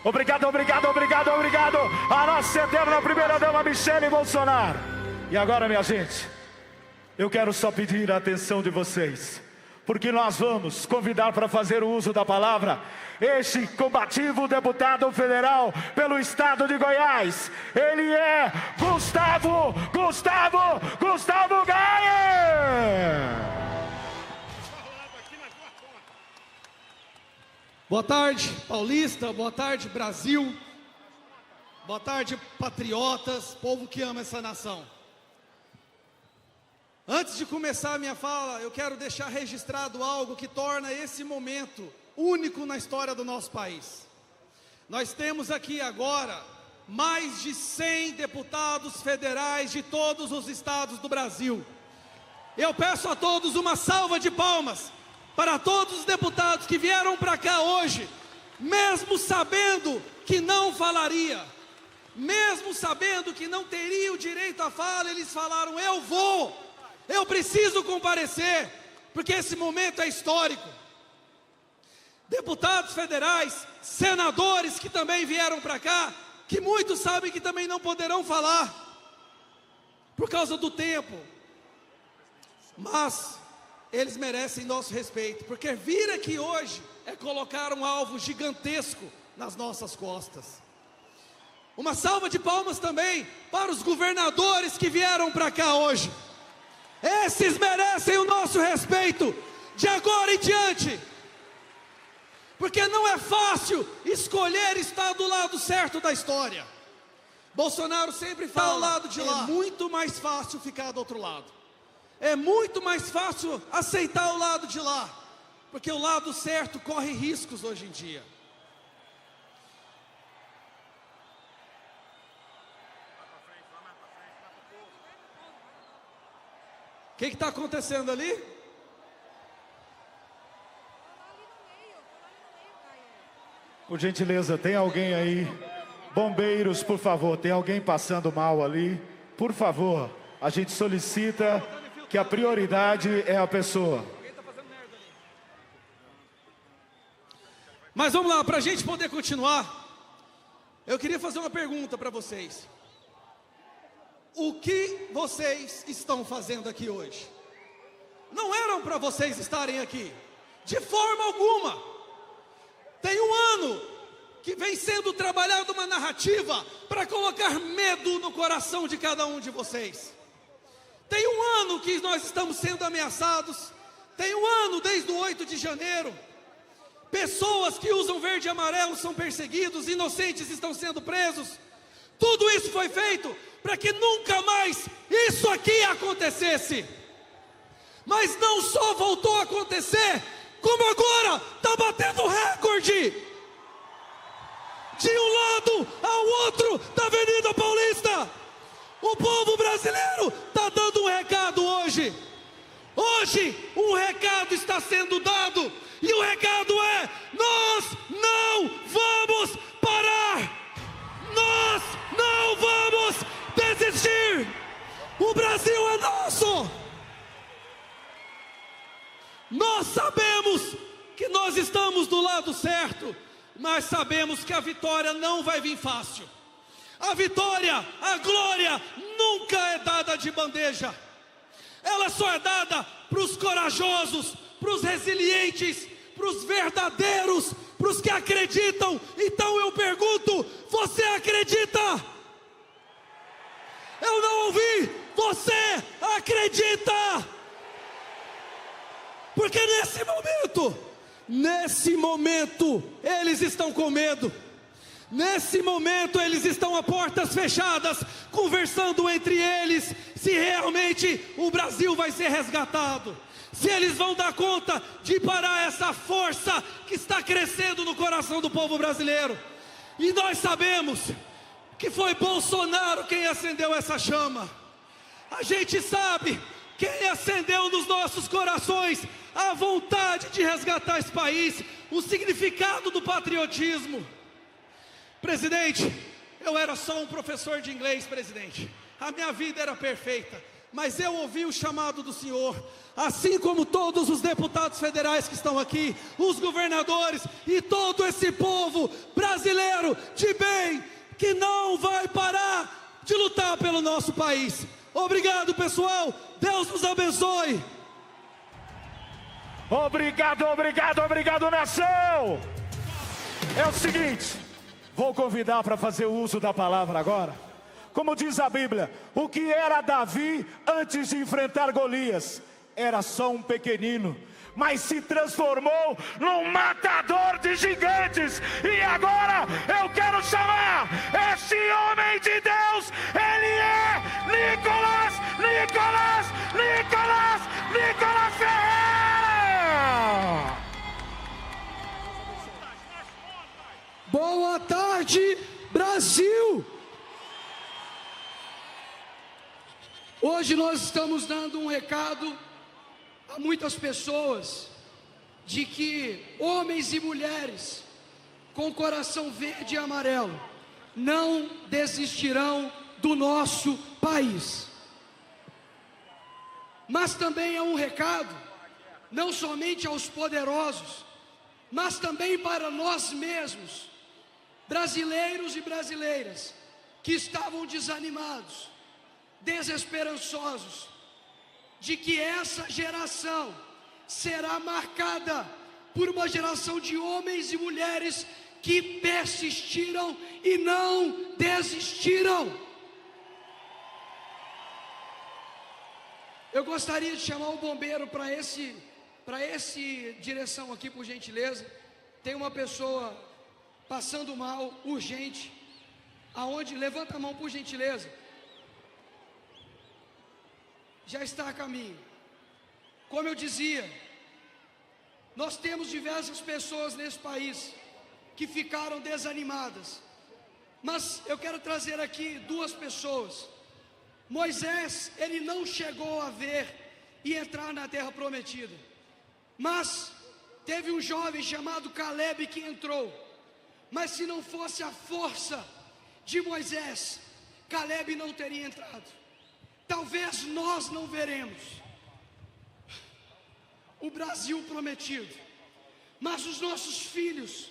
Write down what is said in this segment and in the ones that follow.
Obrigado, obrigado, obrigado, obrigado a nossa eterna primeira-dama Michele Bolsonaro. E agora, minha gente, eu quero só pedir a atenção de vocês, porque nós vamos convidar para fazer o uso da palavra este combativo deputado federal pelo estado de Goiás. Ele é Gustavo Gayer. Boa tarde, Paulista, boa tarde, Brasil, boa tarde, patriotas, povo que ama essa nação. Antes de começar a minha fala, eu quero deixar registrado algo que torna esse momento único na história do nosso país. Nós temos aqui agora mais de 100 deputados federais de todos os estados do Brasil. Eu peço a todos uma salva de palmas para todos os deputados que vieram para cá hoje, mesmo sabendo que não falaria, mesmo sabendo que não teria o direito à fala, eles falaram: eu preciso comparecer, porque esse momento é histórico. Deputados federais, senadores que também vieram para cá, que muitos sabem que também não poderão falar, por causa do tempo, mas eles merecem nosso respeito, porque vir aqui hoje é colocar um alvo gigantesco nas nossas costas. Uma salva de palmas também para os governadores que vieram para cá hoje. Esses merecem o nosso respeito de agora em diante, porque não é fácil escolher estar do lado certo da história. Bolsonaro sempre fala ao lado de lá, é muito mais fácil ficar do outro lado. É muito mais fácil aceitar o lado de lá, porque o lado certo corre riscos hoje em dia. O que está acontecendo ali? Por gentileza, tem alguém aí? Bombeiros, por favor, tem alguém passando mal ali? Por favor, a gente solicita que a prioridade é a pessoa. Mas vamos lá, para a gente poder continuar, eu queria fazer uma pergunta para vocês. O que vocês estão fazendo aqui hoje? Não eram para vocês estarem aqui, de forma alguma. Tem um ano que vem sendo trabalhada uma narrativa para colocar medo no coração de cada um de vocês. Tem um ano que nós estamos sendo ameaçados. Tem um ano desde o 8 de janeiro. Pessoas que usam verde e amarelo são perseguidos, inocentes estão sendo presos. Tudo isso foi feito para que nunca mais isso aqui acontecesse. Mas não só voltou a acontecer, como agora está batendo recorde. De um lado ao outro da Avenida Paulista, o povo brasileiro está dando um recado hoje. Hoje um recado está sendo dado, e o recado é: nós não vamos parar, nós não vamos desistir. O Brasil é nosso. Nós sabemos que nós estamos do lado certo, mas sabemos que a vitória não vai vir fácil. A vitória, a glória, nunca é dada de bandeja. Ela só é dada para os corajosos, para os resilientes, para os verdadeiros, para os que acreditam. Então eu pergunto: você acredita? Eu não ouvi. Você acredita? Porque nesse momento, eles estão com medo. Nesse momento eles estão a portas fechadas, conversando entre eles, se realmente o Brasil vai ser resgatado, se eles vão dar conta de parar essa força que está crescendo no coração do povo brasileiro. E nós sabemos que foi Bolsonaro quem acendeu essa chama. A gente sabe quem acendeu nos nossos corações a vontade de resgatar esse país, o significado do patriotismo. Presidente, eu era só um professor de inglês, presidente. A minha vida era perfeita, mas eu ouvi o chamado do Senhor, assim como todos os deputados federais que estão aqui, os governadores e todo esse povo brasileiro de bem, que não vai parar de lutar pelo nosso país. Obrigado, pessoal, Deus nos abençoe. Obrigado, obrigado, obrigado, nação. É o seguinte, vou convidar para fazer uso da palavra agora. Como diz a Bíblia, o que era Davi antes de enfrentar Golias? Era só um pequenino, mas se transformou num matador de gigantes. E agora eu quero chamar esse homem de Deus. Ele é Nicolas Ferreira. Boa tarde, Brasil! Hoje nós estamos dando um recado a muitas pessoas de que homens e mulheres com coração verde e amarelo não desistirão do nosso país. Mas também é um recado não somente aos poderosos, mas também para nós mesmos, brasileiros e brasileiras que estavam desanimados, desesperançosos, de que essa geração será marcada por uma geração de homens e mulheres que persistiram e não desistiram. Eu gostaria de chamar o bombeiro para esse direção aqui, por gentileza. Tem uma pessoa passando mal, urgente. Aonde? Levanta a mão, por gentileza. Já está a caminho. Como eu dizia, nós temos diversas pessoas nesse país que ficaram desanimadas, mas eu quero trazer aqui duas pessoas. Moisés, ele não chegou a ver e entrar na terra prometida, mas teve um jovem chamado Caleb que entrou. Mas se não fosse a força de Moisés, Caleb não teria entrado. Talvez nós não veremos o Brasil prometido, mas os nossos filhos,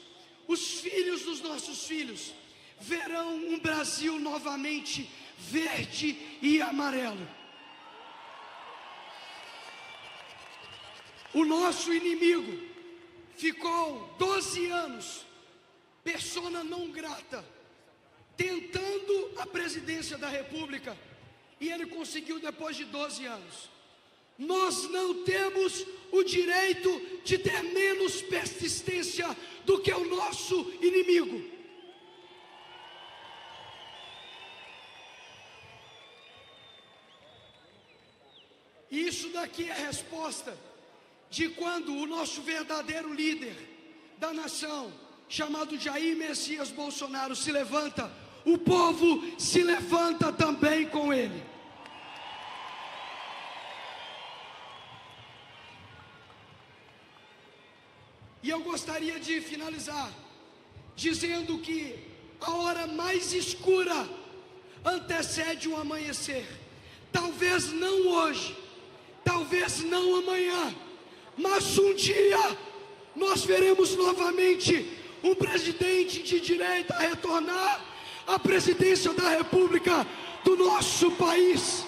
os filhos dos nossos filhos, verão um Brasil novamente verde e amarelo. O nosso inimigo ficou 12 anos, persona não grata, tentando a presidência da República, e ele conseguiu depois de 12 anos. Nós não temos o direito de ter menos persistência do que o nosso inimigo. Isso daqui é a resposta de quando o nosso verdadeiro líder da nação, chamado Jair Messias Bolsonaro, se levanta, o povo se levanta também com ele. E eu gostaria de finalizar dizendo que a hora mais escura antecede o amanhecer. Talvez não hoje, talvez não amanhã, mas um dia nós veremos novamente um presidente de direita retornar à presidência da República do nosso país.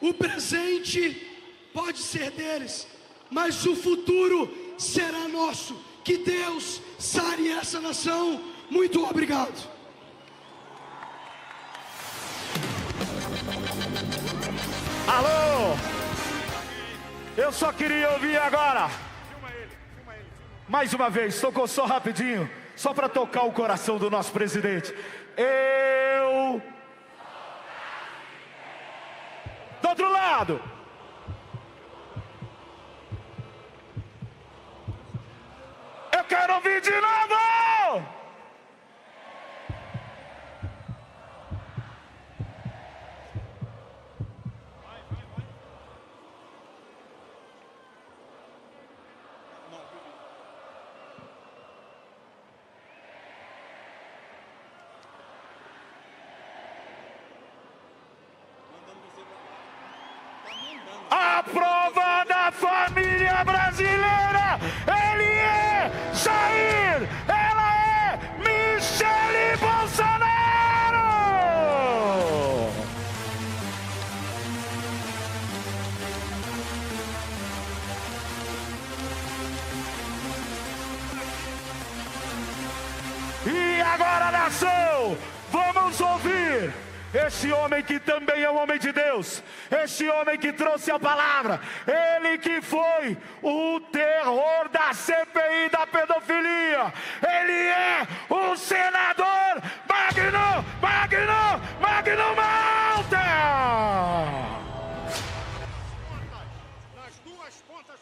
O presente pode ser deles, mas o futuro será nosso. Que Deus sare essa nação. Muito obrigado. Alô! Eu só queria ouvir agora. Mais uma vez, tocou só rapidinho, só para tocar o coração do nosso presidente. Do outro lado. Eu quero ouvir de novo. agora, nação, vamos ouvir esse homem que também é um homem de Deus, esse homem que trouxe a palavra, ele que foi o terror da CPI da pedofilia, ele é o senador Magno Malta.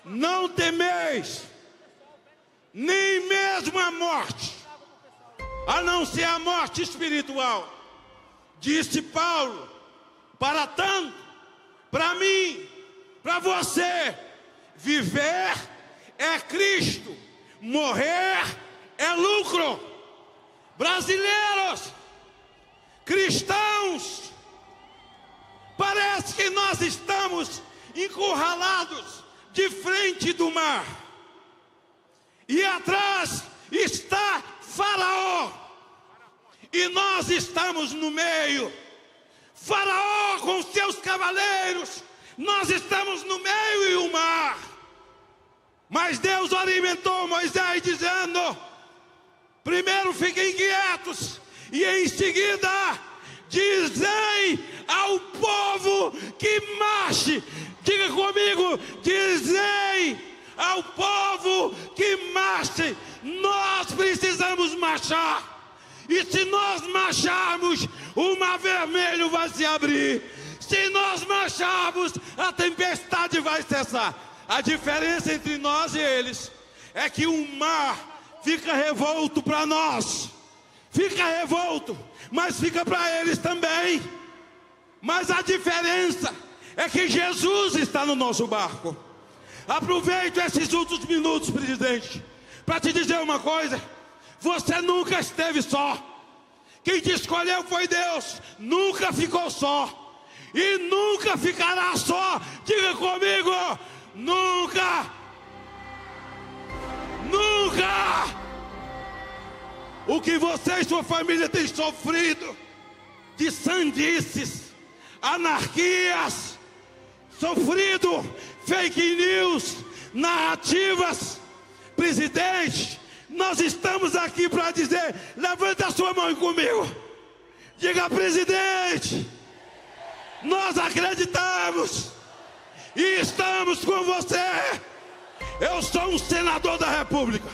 Não temeis, nem mesmo a morte, a não ser a morte espiritual. Disse Paulo, para tanto, para mim, para você, viver é Cristo, morrer é lucro. Brasileiros, cristãos, parece que nós estamos encurralados de frente do mar, e atrás está Faraó, e nós estamos no meio. Faraó com seus cavaleiros, nós estamos no meio e o mar. Mas Deus orientou Moisés dizendo: primeiro fiquem quietos, e em seguida dizem ao povo que marche. Diga comigo, dizem ao povo que marche. Nós precisamos marchar. E se nós marcharmos, o mar vermelho vai se abrir. Se nós marcharmos, a tempestade vai cessar. A diferença entre nós e eles é que o mar fica revolto para nós. Fica revolto, mas fica para eles também. Mas a diferença é que Jesus está no nosso barco. Aproveito esses últimos minutos, presidente, para te dizer uma coisa. Você nunca esteve só. Quem te escolheu foi Deus. Nunca ficou só. E nunca ficará só. Diga comigo, nunca. Nunca. O que você e sua família têm sofrido de sandices, anarquias, sofrido fake news, narrativas. Presidente, nós estamos aqui para dizer: levanta a sua mão comigo. Diga: presidente, nós acreditamos e estamos com você. Eu sou um senador da República.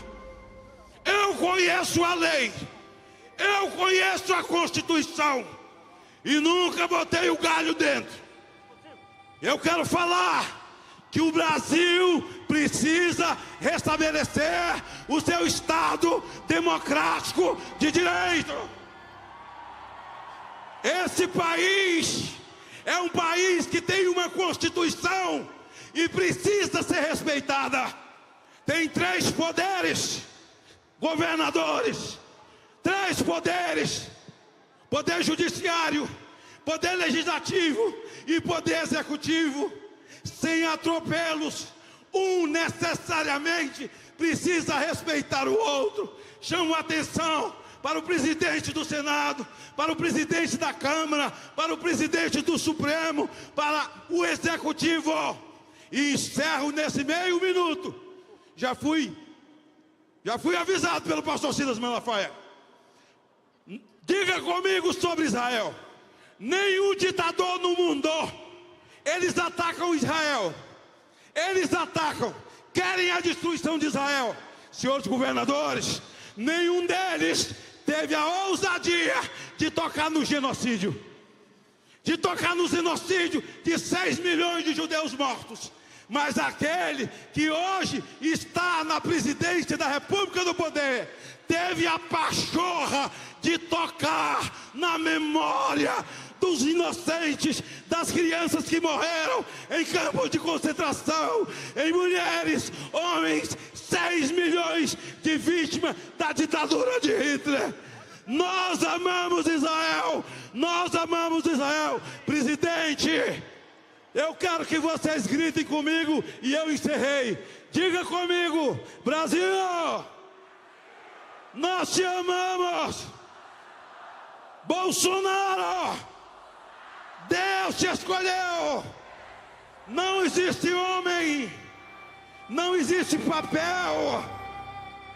Eu conheço a lei. Eu conheço a Constituição. E nunca botei o galho dentro. Eu quero falar que o Brasil precisa restabelecer o seu Estado democrático de direito. Esse país é um país que tem uma Constituição e precisa ser respeitada. Tem 3 poderes, governadores, 3 poderes: poder judiciário, poder legislativo e poder executivo. Sem atropelos, um necessariamente precisa respeitar o outro. Chamo a atenção para o presidente do Senado, para o presidente da Câmara, para o presidente do Supremo, para o Executivo. E encerro nesse meio minuto. Já fui avisado pelo pastor Silas Malafaia. Diga comigo sobre Israel. Nenhum ditador no mundo, eles atacam Israel. Eles atacam, querem a destruição de Israel. Senhores governadores, nenhum deles teve a ousadia de tocar no genocídio. De tocar no genocídio de 6 milhões de judeus mortos. Mas aquele que hoje está na presidência da República do Poder teve a pachorra de tocar na memória dos inocentes, das crianças que morreram em campos de concentração, em mulheres, homens, 6 milhões de vítimas da ditadura de Hitler. Nós amamos Israel, nós amamos Israel. Presidente, eu quero que vocês gritem comigo e eu encerrei. Diga comigo: Brasil, nós te amamos. Bolsonaro, Deus te escolheu. Não existe homem, não existe papel,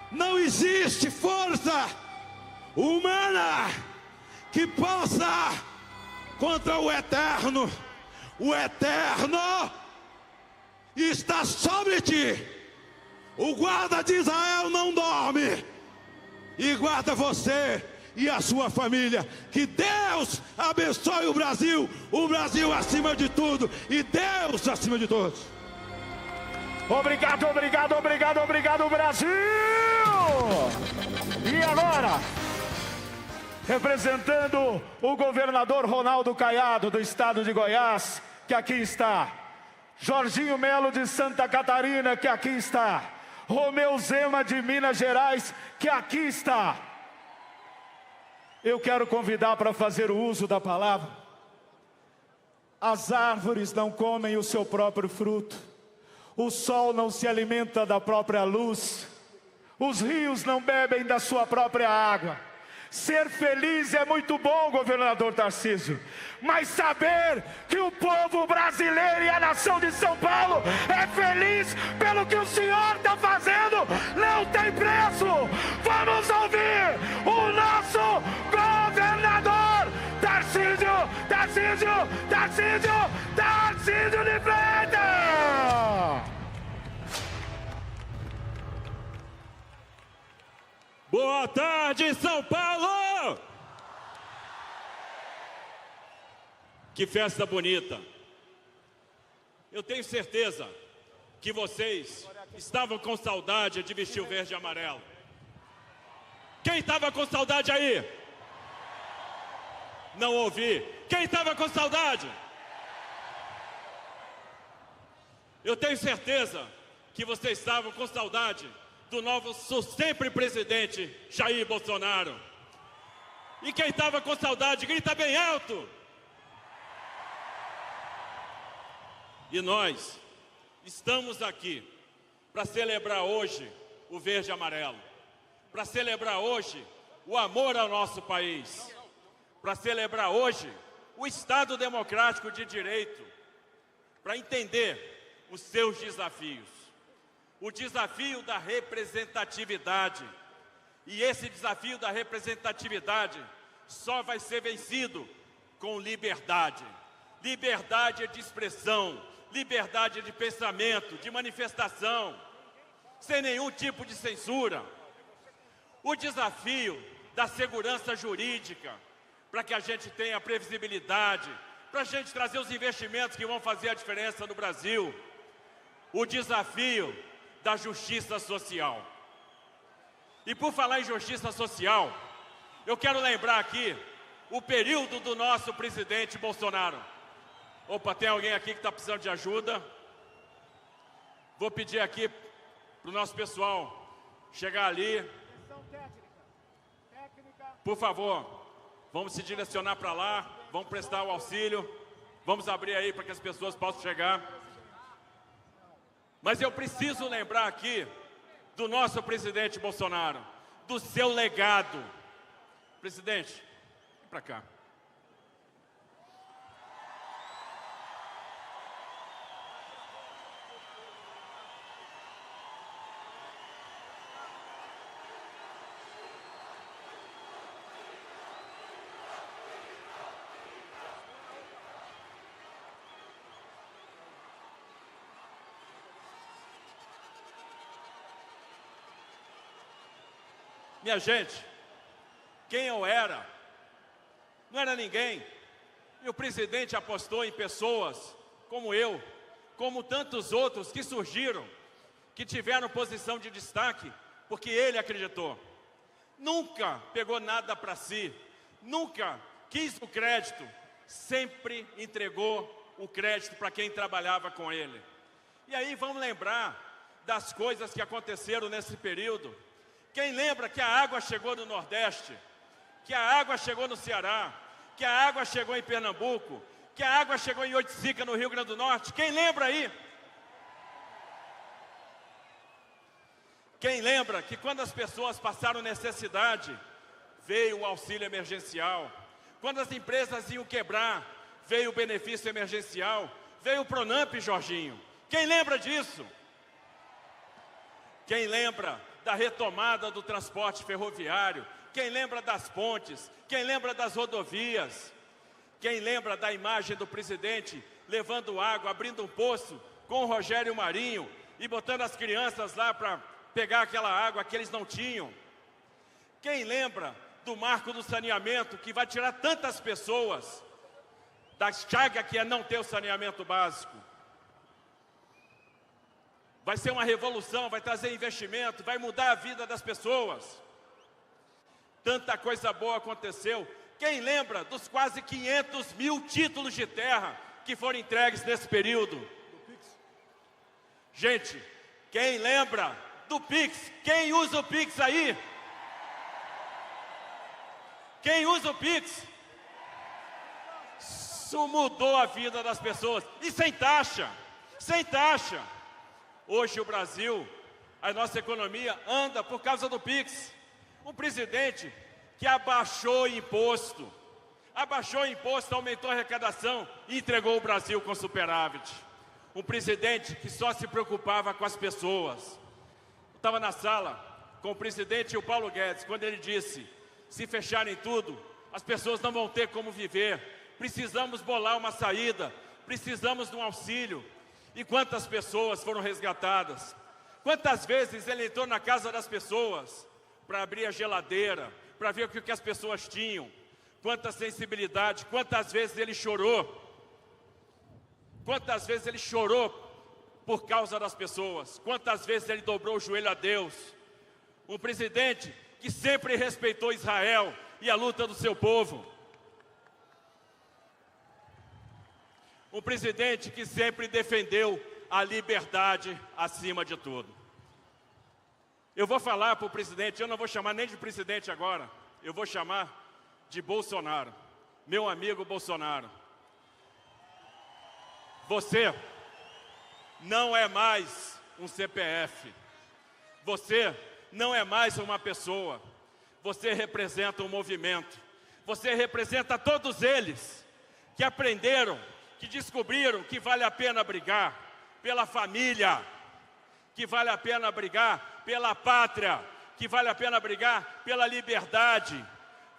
não existe força. humana que possa contra o eterno está sobre ti. O guarda de Israel não dorme e guarda você e a sua família. Que Deus abençoe o Brasil acima de tudo e Deus acima de todos. Obrigado, obrigado, obrigado, obrigado, Brasil! E agora, representando o governador Ronaldo Caiado do estado de Goiás, que aqui está, Jorginho Melo de Santa Catarina, que aqui está, Romeu Zema de Minas Gerais, que aqui está. Eu quero convidar para fazer o uso da palavra. As árvores não comem o seu próprio fruto, o sol não se alimenta da própria luz, os rios não bebem da sua própria água. Ser feliz é muito bom, governador Tarcísio, mas saber que o povo brasileiro e a nação de São Paulo é feliz pelo que o senhor está fazendo não tem preço. Vamos ouvir o nosso governador Tarcísio de Freitas. Boa tarde, São Paulo! Que festa bonita! Eu tenho certeza que vocês estavam com saudade de vestir o verde e amarelo. Quem estava com saudade aí? Não ouvi. Quem estava com saudade? Eu tenho certeza que vocês estavam com saudade do novo sempre presidente Jair Bolsonaro. E quem estava com saudade, grita bem alto. E nós estamos aqui para celebrar hoje o verde e amarelo, para celebrar hoje o amor ao nosso país, para celebrar hoje o Estado democrático de direito, para entender os seus desafios. O desafio da representatividade. E esse desafio da representatividade só vai ser vencido com liberdade. Liberdade de expressão, liberdade de pensamento, de manifestação, sem nenhum tipo de censura. O desafio da segurança jurídica, para que a gente tenha previsibilidade, para a gente trazer os investimentos que vão fazer a diferença no Brasil. O desafio da justiça social. E por falar em justiça social, eu quero lembrar aqui o período do nosso presidente Bolsonaro. Opa, tem alguém aqui que está precisando de ajuda? Vou pedir aqui para o nosso pessoal chegar ali. Por favor, vamos se direcionar para lá, vamos prestar o auxílio, vamos abrir aí para que as pessoas possam chegar. Mas eu preciso lembrar aqui do nosso presidente Bolsonaro, do seu legado. Presidente, vem para cá. Minha gente, quem eu era? Não era ninguém. E o presidente apostou em pessoas como eu, como tantos outros que surgiram, que tiveram posição de destaque, porque ele acreditou. Nunca pegou nada para si, nunca quis o crédito, sempre entregou o crédito para quem trabalhava com ele. E aí vamos lembrar das coisas que aconteceram nesse período. Quem lembra que a água chegou no Nordeste, que a água chegou no Ceará, que a água chegou em Pernambuco, que a água chegou em Oiticica, no Rio Grande do Norte? Quem lembra aí? Quem lembra que quando as pessoas passaram necessidade, veio o auxílio emergencial? Quando as empresas iam quebrar, veio o benefício emergencial? Veio o Pronamp, Jorginho? Quem lembra disso? Quem lembra da retomada do transporte ferroviário? Quem lembra das pontes? Quem lembra das rodovias? Quem lembra da imagem do presidente levando água, abrindo um poço com o Rogério Marinho e botando as crianças lá para pegar aquela água que eles não tinham? Quem lembra do marco do saneamento, que vai tirar tantas pessoas da chaga que é não ter o saneamento básico? Vai ser uma revolução, vai trazer investimento, vai mudar a vida das pessoas. Tanta coisa boa aconteceu. Quem lembra dos quase 500 mil títulos de terra que foram entregues nesse período? Gente, quem lembra do Pix? Quem usa o Pix aí? Quem usa o Pix? Isso mudou a vida das pessoas. E sem taxa, sem taxa. Hoje o Brasil, a nossa economia anda por causa do Pix. Um presidente que abaixou o imposto, aumentou a arrecadação e entregou o Brasil com superávit. Um presidente que só se preocupava com as pessoas. Eu estava na sala com o presidente e o Paulo Guedes, quando ele disse: se fecharem tudo, as pessoas não vão ter como viver. Precisamos bolar uma saída, precisamos de um auxílio. E quantas pessoas foram resgatadas? Quantas vezes ele entrou na casa das pessoas para abrir a geladeira, para ver o que as pessoas tinham? Quanta sensibilidade, quantas vezes ele chorou? Quantas vezes ele chorou por causa das pessoas? Quantas vezes ele dobrou o joelho a Deus? Um presidente que sempre respeitou Israel e a luta do seu povo. Um presidente que sempre defendeu a liberdade acima de tudo. Eu vou falar para o presidente, eu não vou chamar nem de presidente agora, eu vou chamar de Bolsonaro, meu amigo Bolsonaro. Você não é mais um CPF, você não é mais uma pessoa, você representa um movimento, você representa todos eles que aprenderam, que descobriram que vale a pena brigar pela família, que vale a pena brigar pela pátria, que vale a pena brigar pela liberdade.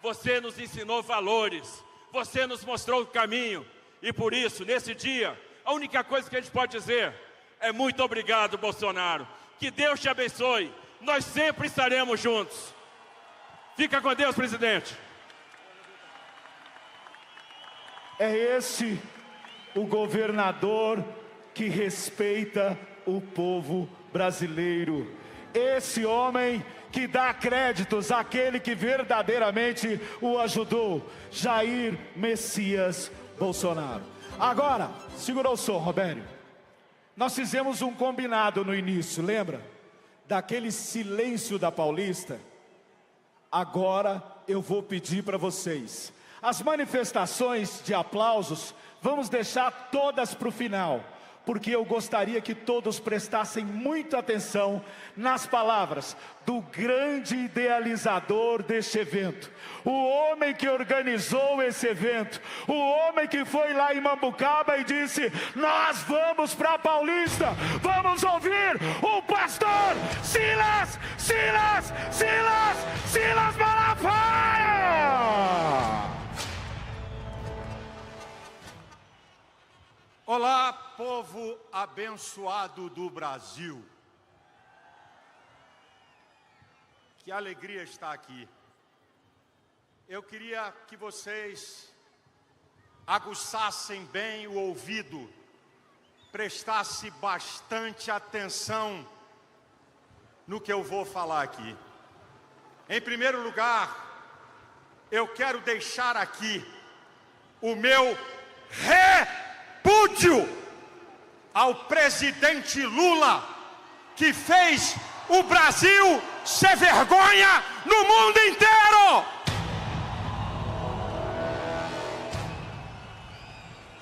Você nos ensinou valores, você nos mostrou o caminho, e por isso, nesse dia, a única coisa que a gente pode dizer é muito obrigado, Bolsonaro. Que Deus te abençoe, nós sempre estaremos juntos. Fica com Deus, presidente. É esse o governador que respeita o povo brasileiro. Esse homem que dá créditos àquele que verdadeiramente o ajudou, Jair Messias Bolsonaro. Agora, segura o som, Robério. Nós fizemos um combinado no início, lembra? Daquele silêncio da Paulista. Agora eu vou pedir para vocês. As manifestações de aplausos, vamos deixar todas para o final, porque eu gostaria que todos prestassem muita atenção nas palavras do grande idealizador deste evento, o homem que organizou esse evento, o homem que foi lá em Mambucaba e disse: nós vamos para a Paulista, vamos ouvir o pastor Silas Malafaia! Olá, povo abençoado do Brasil. Que alegria estar aqui. Eu queria que vocês aguçassem bem o ouvido, prestassem bastante atenção no que eu vou falar aqui. Em primeiro lugar, eu quero deixar aqui o meu repúdio ao presidente Lula, que fez o Brasil ser vergonha no mundo inteiro.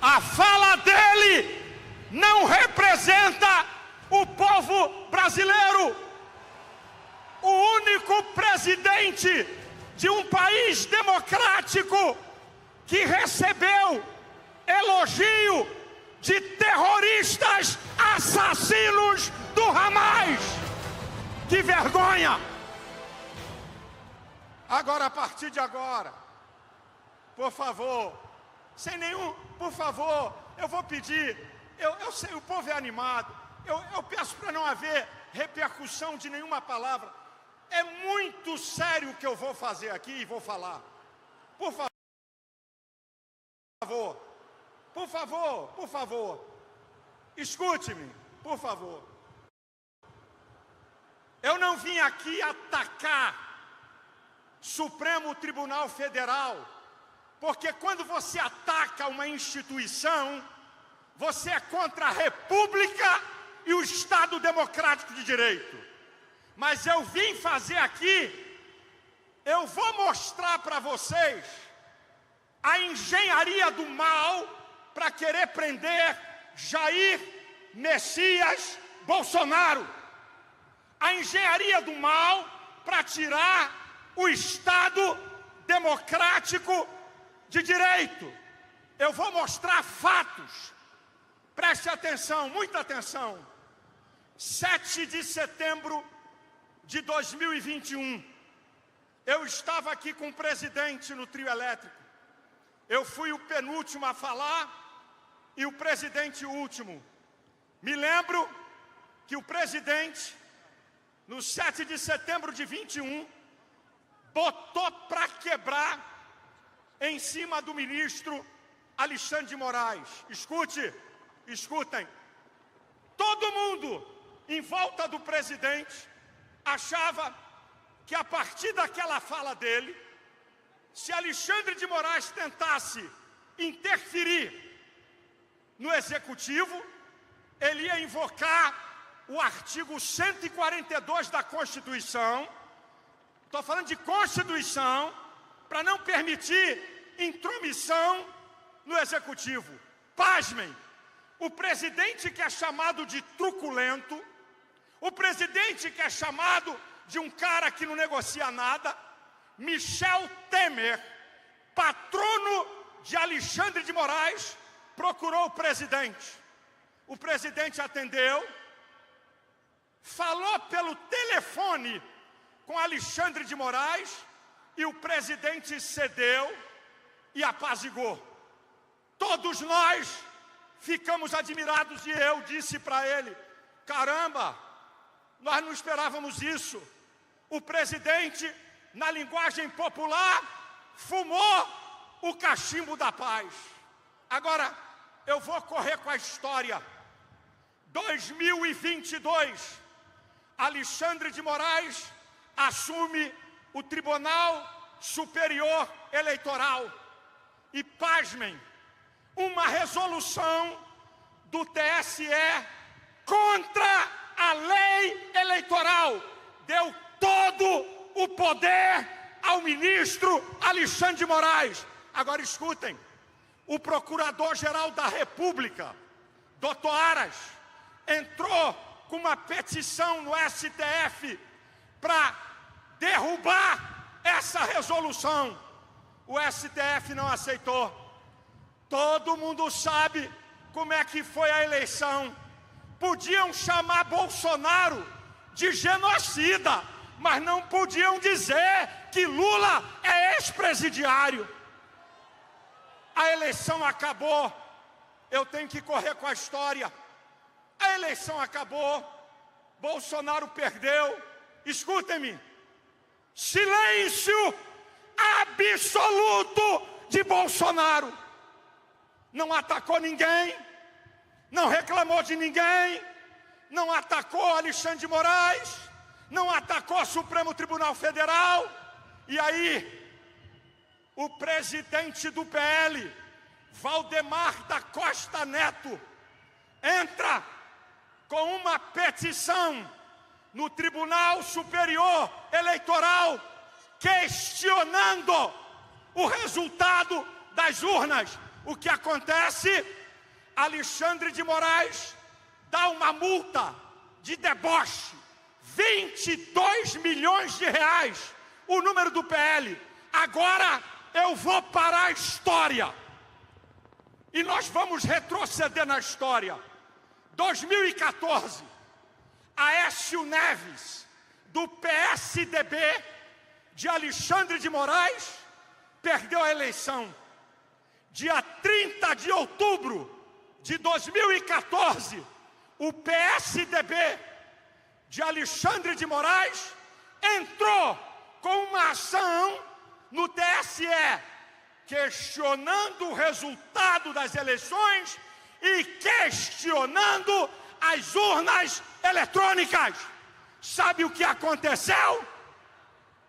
A fala dele não representa o povo brasileiro. O único presidente de um país democrático que recebeu elogio de terroristas assassinos do Hamas, Que vergonha! Agora, a partir de agora, por favor, por favor, eu vou pedir, eu sei, o povo é animado, eu peço para não haver repercussão de nenhuma palavra. É muito sério o que eu vou fazer aqui e vou falar. Por favor, escute-me, por favor. Eu não vim aqui atacar Supremo Tribunal Federal, porque quando você ataca uma instituição, você é contra a República e o Estado Democrático de Direito. Mas eu vim fazer aqui, eu vou mostrar para vocês a engenharia do mal para querer prender Jair Messias Bolsonaro. A engenharia do mal para tirar o Estado Democrático de Direito. Eu vou mostrar fatos. Preste atenção, muita atenção. 7 de setembro de 2021, eu estava aqui com o presidente no trio elétrico. Eu fui o penúltimo a falar e o presidente o último. Me lembro que o presidente, no 7 de setembro de 21, botou para quebrar em cima do ministro Alexandre de Moraes. Escutem. Todo mundo em volta do presidente achava que a partir daquela fala dele, se Alexandre de Moraes tentasse interferir no executivo, ele ia invocar o artigo 142 da Constituição. Estou falando de Constituição, para não permitir intromissão no executivo. Pasmem, o presidente que é chamado de truculento, o presidente que é chamado de um cara que não negocia nada, Michel Temer, patrono de Alexandre de Moraes, procurou o presidente. O presidente atendeu, falou pelo telefone com Alexandre de Moraes e o presidente cedeu e apaziguou. Todos nós ficamos admirados e eu disse para ele: caramba, nós não esperávamos isso. O presidente, na linguagem popular, fumou o cachimbo da paz. Agora, eu vou correr com a história. 2022, Alexandre de Moraes assume o Tribunal Superior Eleitoral. E pasmem, uma resolução do TSE contra a lei eleitoral deu todo o poder ao ministro Alexandre de Moraes. Agora escutem, o Procurador-Geral da República, Dr. Aras, entrou com uma petição no STF para derrubar essa resolução. O STF não aceitou. Todo mundo sabe como é que foi a eleição. Podiam chamar Bolsonaro de genocida, mas não podiam dizer que Lula é ex-presidiário. A eleição acabou. Eu tenho que correr com a história. A eleição acabou. Bolsonaro perdeu. Escutem-me. Silêncio absoluto de Bolsonaro. Não atacou ninguém, não reclamou de ninguém, não atacou Alexandre de Moraes, não atacou o Supremo Tribunal Federal. E aí, o presidente do PL, Valdemar da Costa Neto, entra com uma petição no Tribunal Superior Eleitoral, questionando o resultado das urnas. O que acontece? Alexandre de Moraes dá uma multa de deboche, 22 milhões de reais, o número do PL. Agora eu vou parar a história e nós vamos retroceder na história. 2014, Aécio Neves do PSDB de Alexandre de Moraes perdeu a eleição. Dia 30 de outubro de 2014, o PSDB de Alexandre de Moraes entrou com uma ação no TSE, questionando o resultado das eleições e questionando as urnas eletrônicas. Sabe o que aconteceu?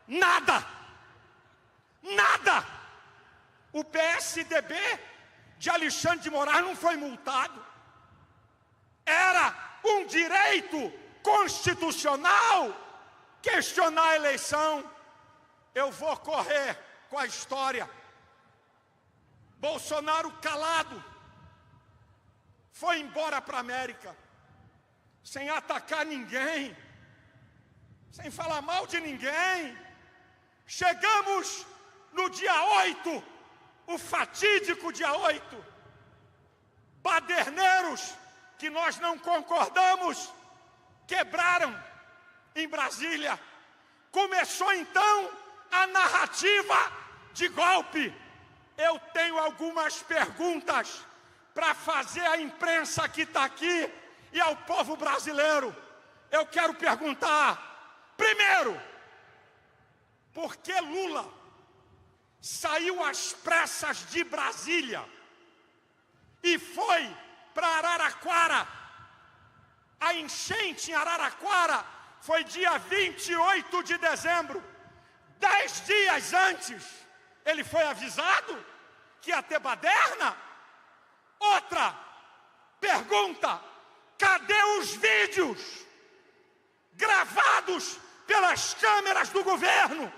Nada. Nada. O PSDB de Alexandre de Moraes não foi multado. Era um direito constitucional questionar a eleição. Eu vou correr com a história. Bolsonaro calado foi embora para a América, sem atacar ninguém, sem falar mal de ninguém. Chegamos no dia 8, o fatídico dia 8. Baderneiros que nós não concordamos quebraram em Brasília. Começou então a narrativa de golpe. Eu tenho algumas perguntas para fazer à imprensa que está aqui e ao povo brasileiro. Eu quero perguntar, primeiro, por que Lula saiu às pressas de Brasília e foi para Araraquara? A enchente em Araraquara foi dia 28 de dezembro. 10 dias antes, ele foi avisado que ia ter baderna? Outra pergunta, cadê os vídeos gravados pelas câmeras do governo?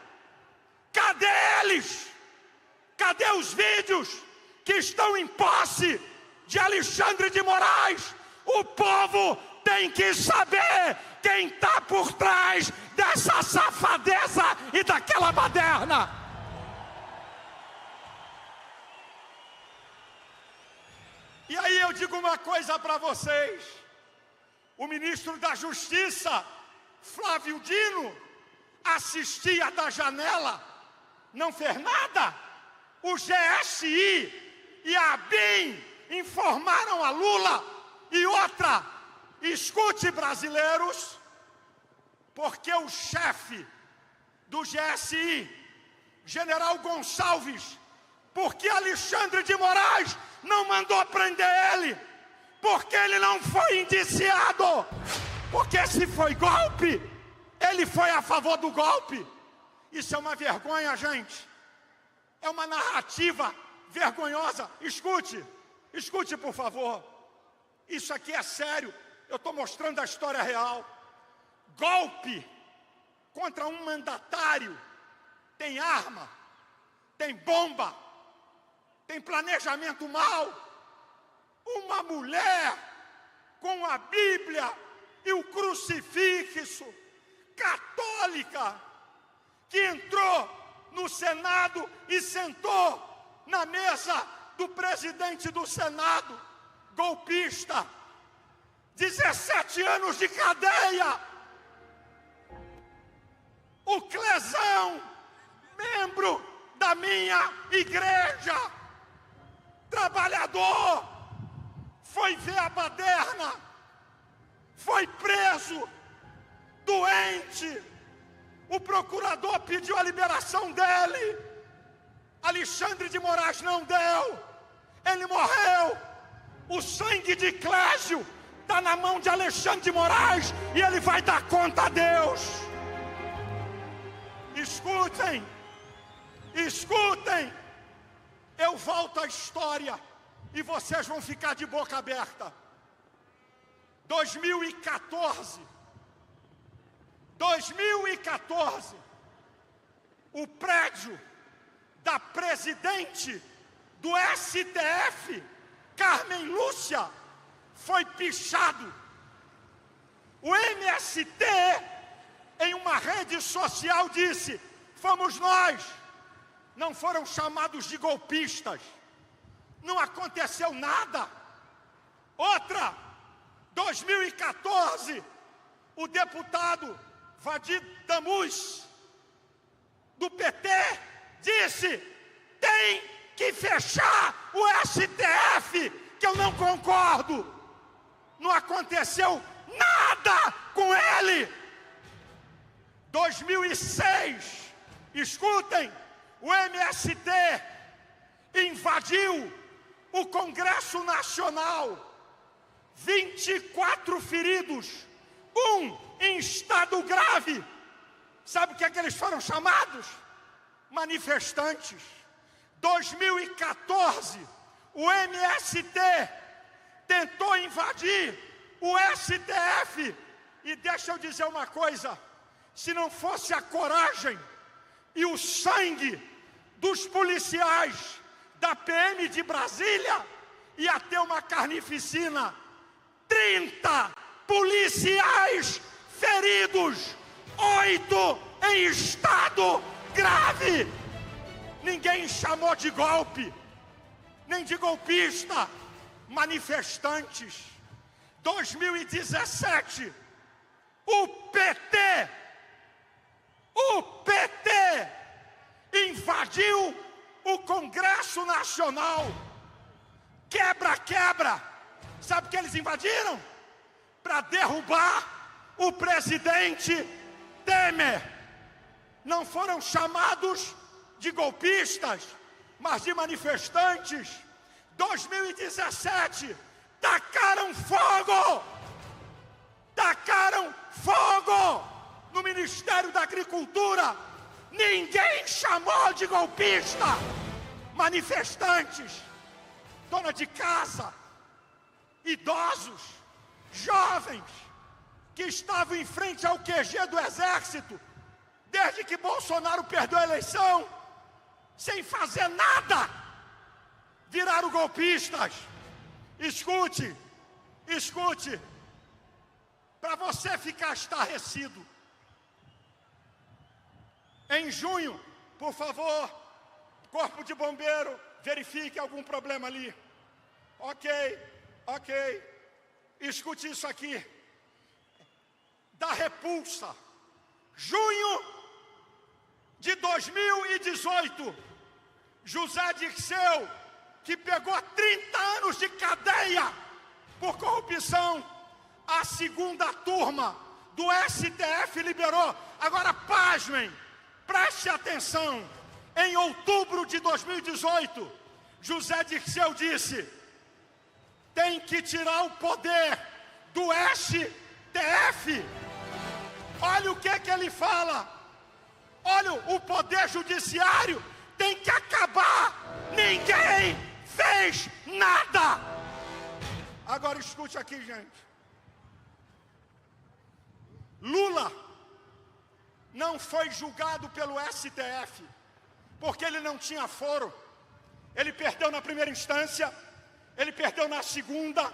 Cadê eles? Cadê os vídeos que estão em posse de Alexandre de Moraes? O povo tem que saber quem está por trás dessa safadeza e daquela baderna. E aí eu digo uma coisa para vocês. O ministro da Justiça, Flávio Dino, assistia da janela, não fez nada. O GSI e a ABIN informaram a Lula. E outra, escute, brasileiros, porque o chefe do GSI, General Gonçalves, porque Alexandre de Moraes não mandou prender ele, porque ele não foi indiciado, porque se foi golpe, ele foi a favor do golpe. Isso é uma vergonha, gente. É uma narrativa vergonhosa. Escute, por favor. Isso aqui é sério. Eu estou mostrando a história real. Golpe contra um mandatário tem arma, tem bomba, tem planejamento mau. Uma mulher com a Bíblia e o crucifixo, católica, que entrou no Senado e sentou na mesa do presidente do Senado, golpista, 17 anos de cadeia. O Clesão, membro da minha igreja, trabalhador, foi ver a baderna, foi preso, doente. O procurador pediu a liberação dele. Alexandre de Moraes não deu. Ele morreu. O sangue de Clésio está na mão de Alexandre de Moraes e ele vai dar conta a Deus. Escutem. Eu volto à história e vocês vão ficar de boca aberta. 2014, o prédio da presidente do STF, Carmen Lúcia, foi pichado. O MST, em uma rede social, disse: fomos nós, não foram chamados de golpistas, não aconteceu nada. Outra, 2014, o deputado Vadir Damus, do PT, disse: tem que fechar o STF, que eu não concordo. Não aconteceu nada com ele. 2006, escutem, o MST invadiu o Congresso Nacional, 24 feridos, um em estado grave. Sabe o que é que eles foram chamados? Manifestantes. 2014, o MST tentou invadir o STF. E deixa eu dizer uma coisa: se não fosse a coragem e o sangue dos policiais da PM de Brasília, ia ter uma carnificina. 30 policiais feridos, 8 em estado grave. Ninguém chamou de golpe, nem de golpista. Manifestantes. 2017, o PT invadiu o Congresso Nacional. Quebra-quebra. Sabe o que eles invadiram? Para derrubar o presidente Temer. Não foram chamados de golpistas, mas de manifestantes. 2017, tacaram fogo no Ministério da Agricultura. Ninguém chamou de golpista. Manifestantes, dona de casa, idosos, jovens, que estavam em frente ao QG do Exército, desde que Bolsonaro perdeu a eleição, sem fazer nada, viraram golpistas. Escute, para você ficar estarrecido. Em junho, por favor, Corpo de Bombeiro, verifique algum problema ali. Ok. Escute isso aqui. Da Repulsa, junho de 2018, José Dirceu, que pegou 30 anos de cadeia por corrupção, a segunda turma do STF liberou. Agora, pasmem, preste atenção. Em outubro de 2018, José Dirceu disse: tem que tirar o poder do STF. Olha o que ele fala. Olha, o poder judiciário tem que acabar. Ninguém fez nada. Agora escute aqui, gente. Lula não foi julgado pelo STF porque ele não tinha foro. Ele perdeu na primeira instância, ele perdeu na segunda,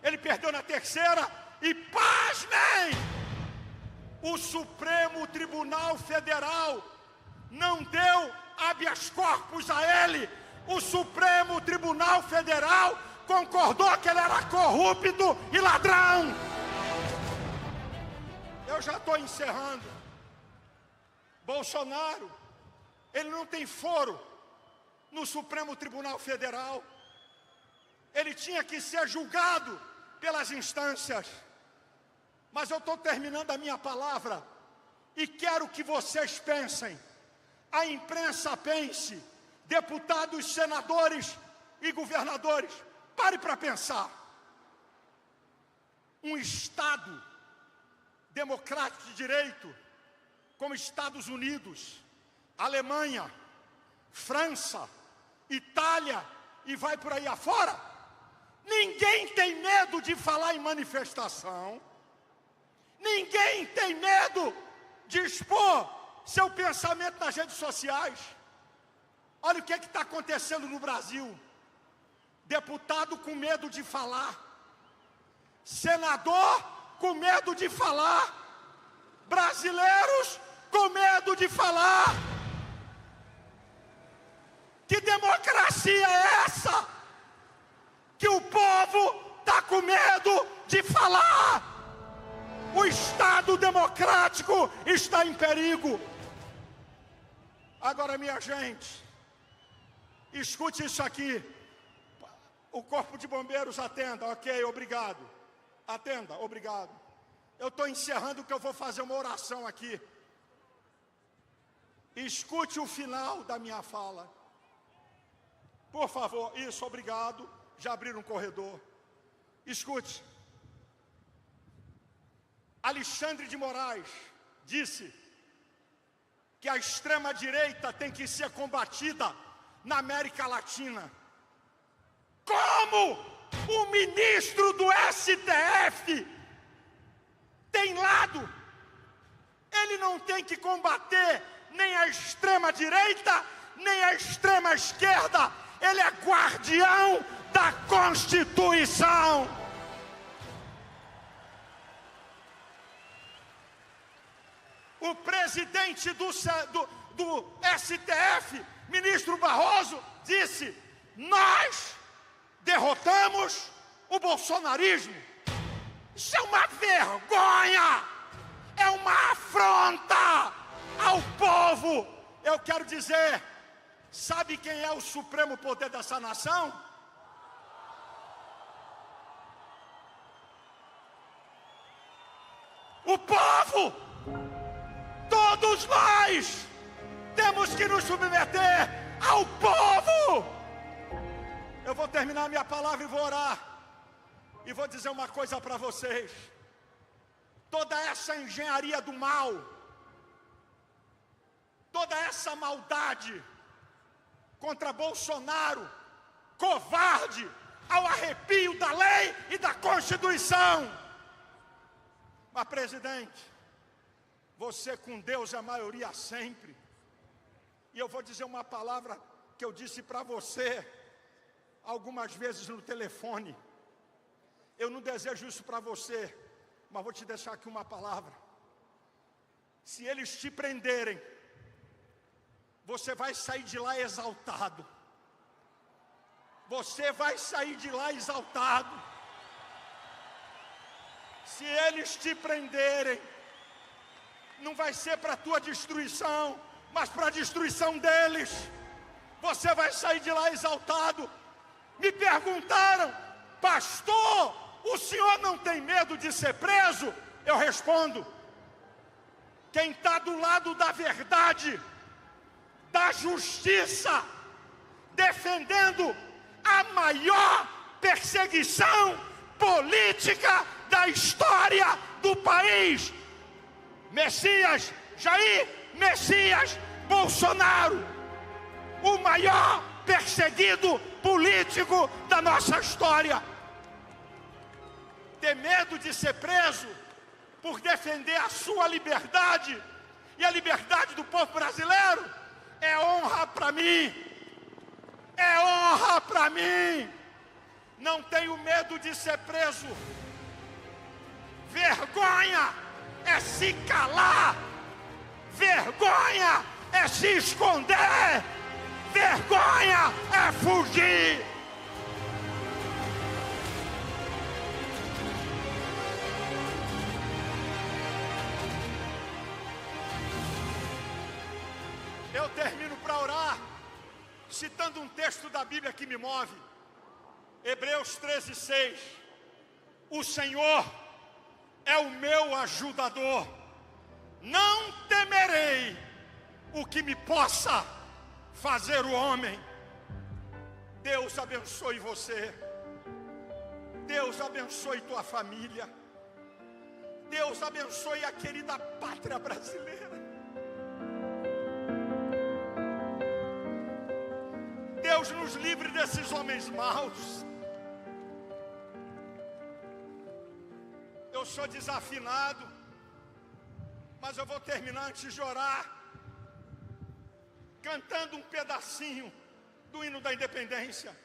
ele perdeu na terceira e, pasmem, o Supremo Tribunal Federal não deu habeas corpus a ele. O Supremo Tribunal Federal concordou que ele era corrupto e ladrão. Eu já estou encerrando. Bolsonaro, ele não tem foro no Supremo Tribunal Federal. Ele tinha que ser julgado pelas instâncias. Mas eu estou terminando a minha palavra e quero que vocês pensem, a imprensa pense, deputados, senadores e governadores, pare para pensar. Um Estado democrático de direito, como Estados Unidos, Alemanha, França, Itália e vai por aí afora, ninguém tem medo de falar em manifestação, ninguém tem medo de expor seu pensamento nas redes sociais. Olha o que está acontecendo no Brasil. Deputado com medo de falar, senador com medo de falar, brasileiros com medo de falar. Que democracia é essa? Que o povo está com medo de falar. O Estado democrático está em perigo. Agora, minha gente, escute isso aqui. O Corpo de Bombeiros, atenda. Ok, obrigado. Atenda, obrigado. Eu estou encerrando que eu vou fazer uma oração aqui. Escute o final da minha fala. Por favor, isso, obrigado. Já abriram um corredor. Escute. Alexandre de Moraes disse que a extrema-direita tem que ser combatida na América Latina. Como o ministro do STF tem lado? Ele não tem que combater nem a extrema-direita, nem a extrema-esquerda. Ele é guardião da Constituição. O presidente do STF, ministro Barroso, disse: nós derrotamos o bolsonarismo. Isso é uma vergonha, é uma afronta ao povo. Eu quero dizer, sabe quem é o supremo poder dessa nação? O povo! Todos nós temos que nos submeter ao povo. Eu vou terminar minha palavra e vou orar. E vou dizer uma coisa para vocês. Toda essa engenharia do mal, toda essa maldade contra Bolsonaro, covarde, ao arrepio da lei e da Constituição. Mas, presidente, você com Deus é a maioria sempre. E eu vou dizer uma palavra que eu disse para você algumas vezes no telefone. Eu não desejo isso para você, mas vou te deixar aqui uma palavra. Se eles te prenderem, você vai sair de lá exaltado. Você vai sair de lá exaltado. Se eles te prenderem, não vai ser para a tua destruição, mas para a destruição deles. Você vai sair de lá exaltado. Me perguntaram: pastor, o senhor não tem medo de ser preso? Eu respondo: quem está do lado da verdade, da justiça, defendendo a maior perseguição política da história do país, Messias, Jair Messias Bolsonaro, o maior perseguido político da nossa história. Ter medo de ser preso por defender a sua liberdade e a liberdade do povo brasileiro é honra para mim. É honra para mim. Não tenho medo de ser preso. Vergonha é se calar. Vergonha é se esconder. Vergonha é fugir. Eu termino para orar citando um texto da Bíblia que me move. Hebreus 13:6. O Senhor é o meu ajudador. Não temerei o que me possa fazer o homem. Deus abençoe você. Deus abençoe tua família. Deus abençoe a querida pátria brasileira. Deus nos livre desses homens maus. Eu sou desafinado, mas eu vou terminar antes de orar, cantando um pedacinho do hino da independência.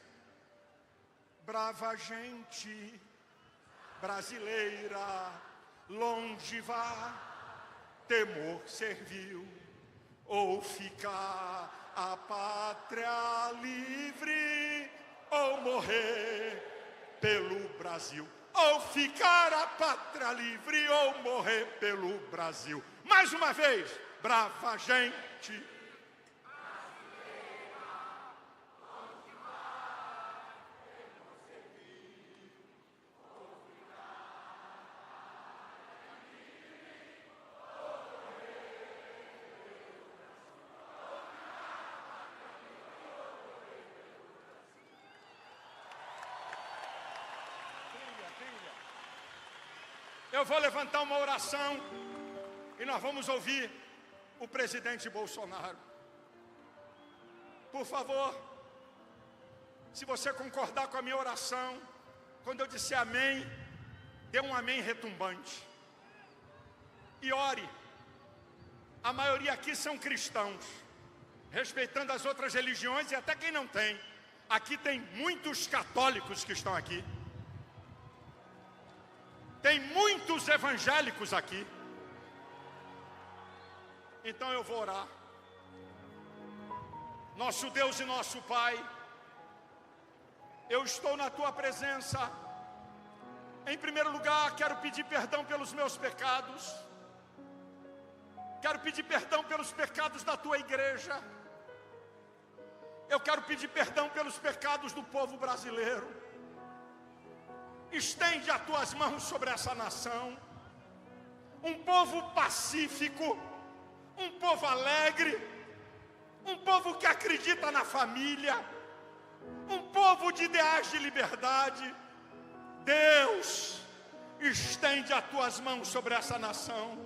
Brava gente brasileira, longe vá, temor servil, ou ficar a pátria livre, ou morrer pelo Brasil. ou ficar a pátria livre, ou morrer pelo Brasil. Mais uma vez, brava gente. Eu vou levantar uma oração e nós vamos ouvir o presidente Bolsonaro. Por favor, se você concordar com a minha oração, quando eu disser amém, dê um amém retumbante. E ore. A maioria aqui são cristãos, respeitando as outras religiões e até quem não tem. Aqui tem muitos católicos que estão aqui. Tem muitos evangélicos aqui. Então eu vou orar. Nosso Deus e nosso Pai, eu estou na Tua presença. Em primeiro lugar, quero pedir perdão pelos meus pecados. Quero pedir perdão pelos pecados da Tua igreja. Eu quero pedir perdão pelos pecados do povo brasileiro. Estende as Tuas mãos sobre essa nação. Um povo pacífico, um povo alegre, um povo que acredita na família, um povo de ideais de liberdade. Deus, estende as Tuas mãos sobre essa nação.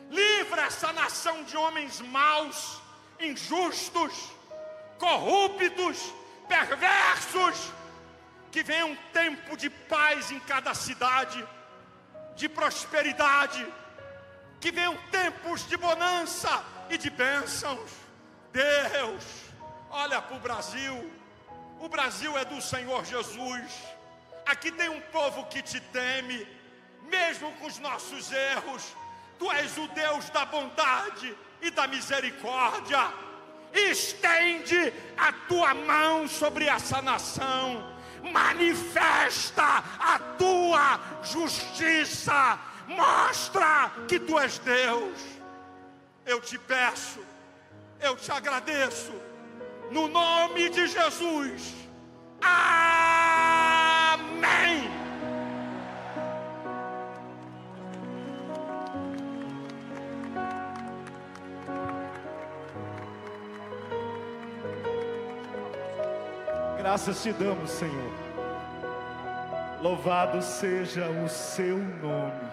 Livra essa nação de homens maus, injustos, corruptos, perversos. Que venha um tempo de paz em cada cidade, de prosperidade. Que venham tempos de bonança e de bênçãos. Deus, olha para o Brasil. O Brasil é do Senhor Jesus. Aqui tem um povo que Te teme, mesmo com os nossos erros. Tu és o Deus da bondade e da misericórdia. Estende a Tua mão sobre essa nação. Manifesta a Tua justiça. Mostra que Tu és Deus. Eu Te peço, eu Te agradeço, no nome de Jesus. Amém. Graças Te damos, Senhor. Louvado seja o Seu nome.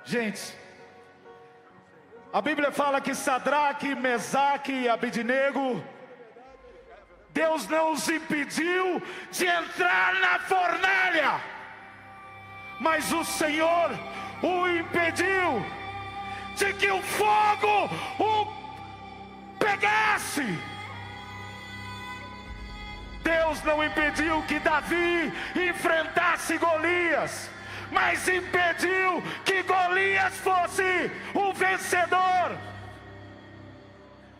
Gente, a Bíblia fala que Sadraque, Mesaque e Abednego, Deus não os impediu de entrar na fornalha, mas o Senhor o impediu de que o fogo o pegasse. Deus não impediu que Davi enfrentasse Golias, mas impediu que Golias fosse o vencedor.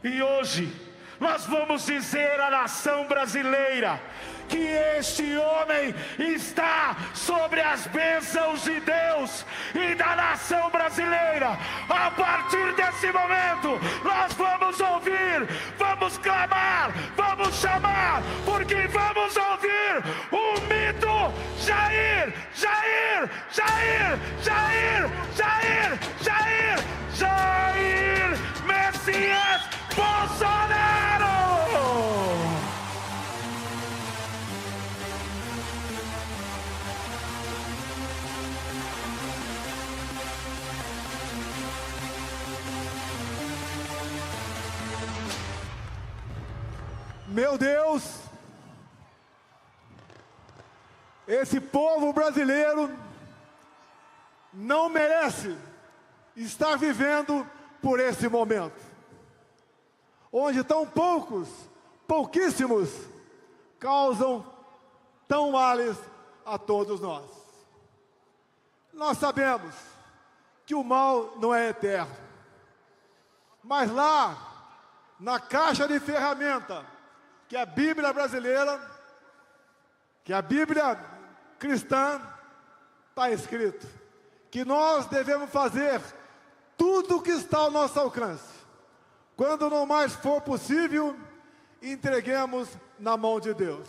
E hoje nós vamos dizer à nação brasileira que este homem está sobre as bênçãos de Deus e da nação brasileira. A partir desse momento, nós vamos ouvir, vamos clamar, vamos chamar, porque vamos ouvir o mito Jair, Jair, Jair, Jair, Jair, Jair, Jair Messias Bolsonaro! Meu Deus, esse povo brasileiro não merece estar vivendo por esse momento, onde tão pouquíssimos, causam tão males a todos nós. Nós sabemos que o mal não é eterno, mas lá, na caixa de ferramenta, que a Bíblia brasileira, que a Bíblia cristã, está escrito que nós devemos fazer tudo o que está ao nosso alcance. Quando não mais for possível, entreguemos na mão de Deus.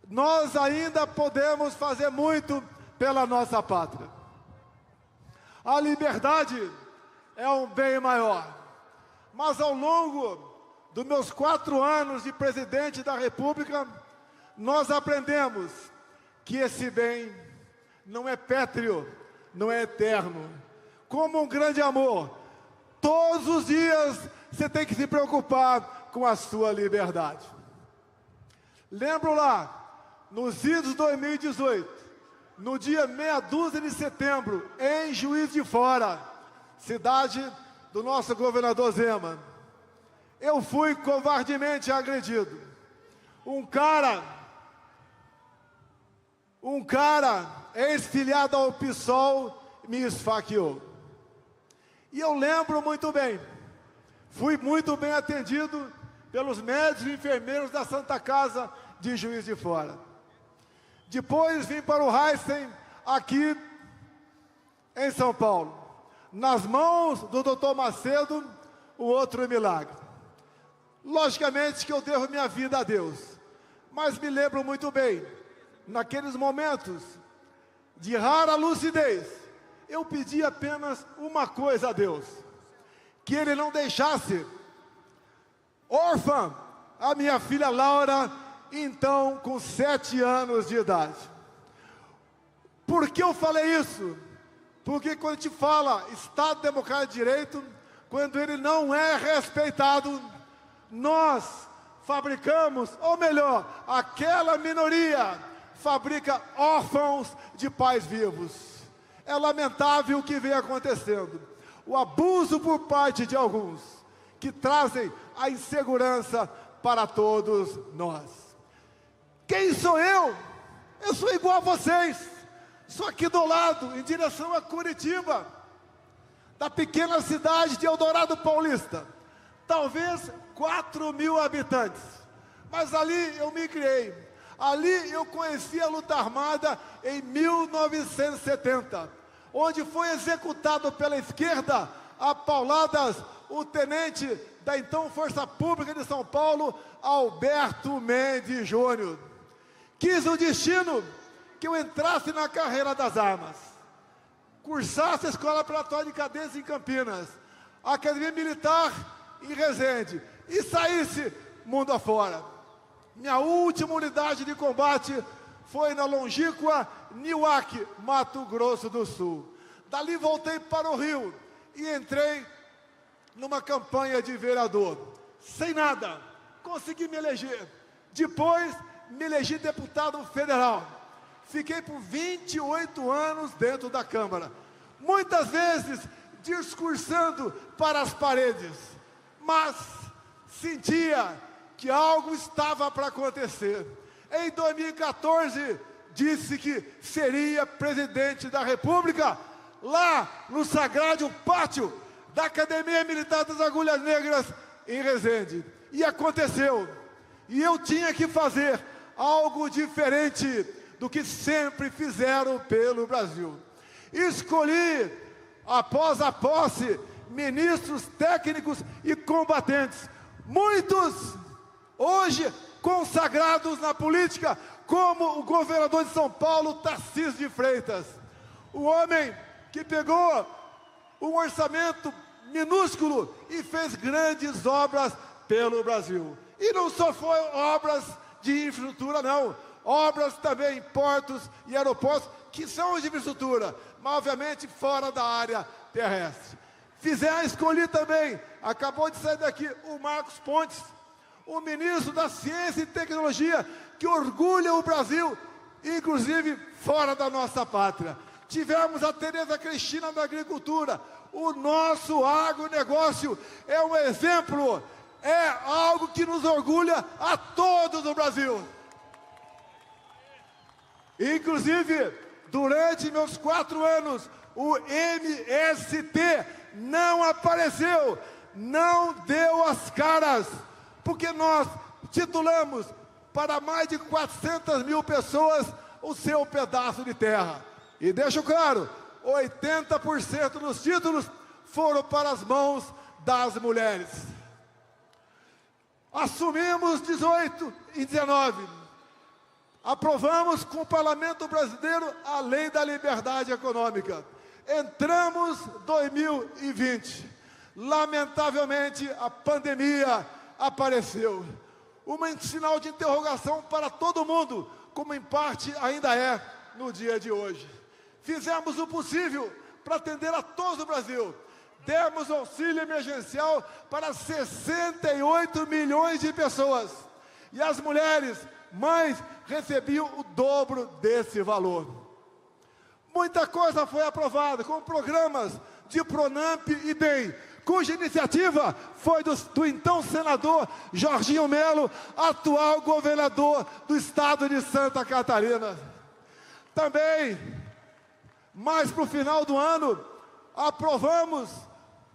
Nós ainda podemos fazer muito pela nossa pátria. A liberdade é um bem maior, mas ao longo dos meus 4 anos de presidente da República, nós aprendemos que esse bem não é pétreo, não é eterno. Como um grande amor, todos os dias você tem que se preocupar com a sua liberdade. Lembro lá, nos idos de 2018, no dia meia dúzia de setembro, em Juiz de Fora, cidade do nosso governador Zema, eu fui covardemente agredido. Um cara, ex-filiado ao PSOL, me esfaqueou. E eu lembro muito bem, fui muito bem atendido pelos médicos e enfermeiros da Santa Casa de Juiz de Fora. Depois vim para o Heisen, aqui em São Paulo. Nas mãos do Dr. Macedo, o outro milagre. Logicamente que eu devo minha vida a Deus, mas me lembro muito bem, naqueles momentos de rara lucidez, eu pedi apenas uma coisa a Deus: que Ele não deixasse órfã a minha filha Laura, então com 7 anos de idade. Por que eu falei isso? Porque quando a gente fala Estado Democrático de Direito, quando ele não é respeitado, nós fabricamos, ou melhor, aquela minoria fabrica órfãos de pais vivos. É lamentável o que vem acontecendo. O abuso por parte de alguns, que trazem a insegurança para todos nós. Quem sou eu? Eu sou igual a vocês. Sou aqui do lado, em direção a Curitiba, da pequena cidade de Eldorado Paulista. Talvez 4.000 habitantes. Mas ali eu me criei. Ali eu conheci a luta armada em 1970, onde foi executado pela esquerda, a pauladas, o tenente da então Força Pública de São Paulo, Alberto Mendes Júnior. Quis o destino que eu entrasse na carreira das armas, cursasse a Escola Preparatória de Cadência em Campinas, a Academia Militar em Resende, e saísse mundo afora. Minha última unidade de combate foi na longínqua Niuaque, Mato Grosso do Sul. Dali voltei para o Rio e entrei numa campanha de vereador. Sem nada, consegui me eleger. Depois me elegi deputado federal. Fiquei por 28 anos dentro da Câmara, muitas vezes discursando para as paredes, mas sentia que algo estava para acontecer. Em 2014, disse que seria presidente da República, lá no sagrado pátio da Academia Militar das Agulhas Negras, em Resende. E aconteceu. E eu tinha que fazer algo diferente do que sempre fizeram pelo Brasil. Escolhi, após a posse, ministros técnicos e combatentes, muitos hoje consagrados na política, como o governador de São Paulo, Tarcísio de Freitas. O homem que pegou um orçamento minúsculo e fez grandes obras pelo Brasil. E não só foi obras de infraestrutura, não. Obras também em portos e aeroportos, que são de infraestrutura, mas obviamente fora da área terrestre. Escolhi também, acabou de sair daqui, o Marcos Pontes, o ministro da Ciência e Tecnologia, que orgulha o Brasil, inclusive fora da nossa pátria. Tivemos a Tereza Cristina da Agricultura. O nosso agronegócio é um exemplo, é algo que nos orgulha a todos no Brasil. Inclusive, durante meus 4 anos, o MST não apareceu, não deu as caras, porque nós titulamos para mais de 400 mil pessoas o seu pedaço de terra. E deixo claro, 80% dos títulos foram para as mãos das mulheres. Assumimos 18 e 19. Aprovamos com o Parlamento Brasileiro a Lei da Liberdade Econômica. Entramos 2020. Lamentavelmente, a pandemia apareceu. Um sinal de interrogação para todo mundo, como em parte ainda é no dia de hoje. Fizemos o possível para atender a todos o Brasil. Demos auxílio emergencial para 68 milhões de pessoas. E as mulheres, mães, recebiam o dobro desse valor. Muita coisa foi aprovada, como programas de Pronamp e BEM, cuja iniciativa foi do então senador Jorginho Melo, atual governador do estado de Santa Catarina. Também, mais para o final do ano, aprovamos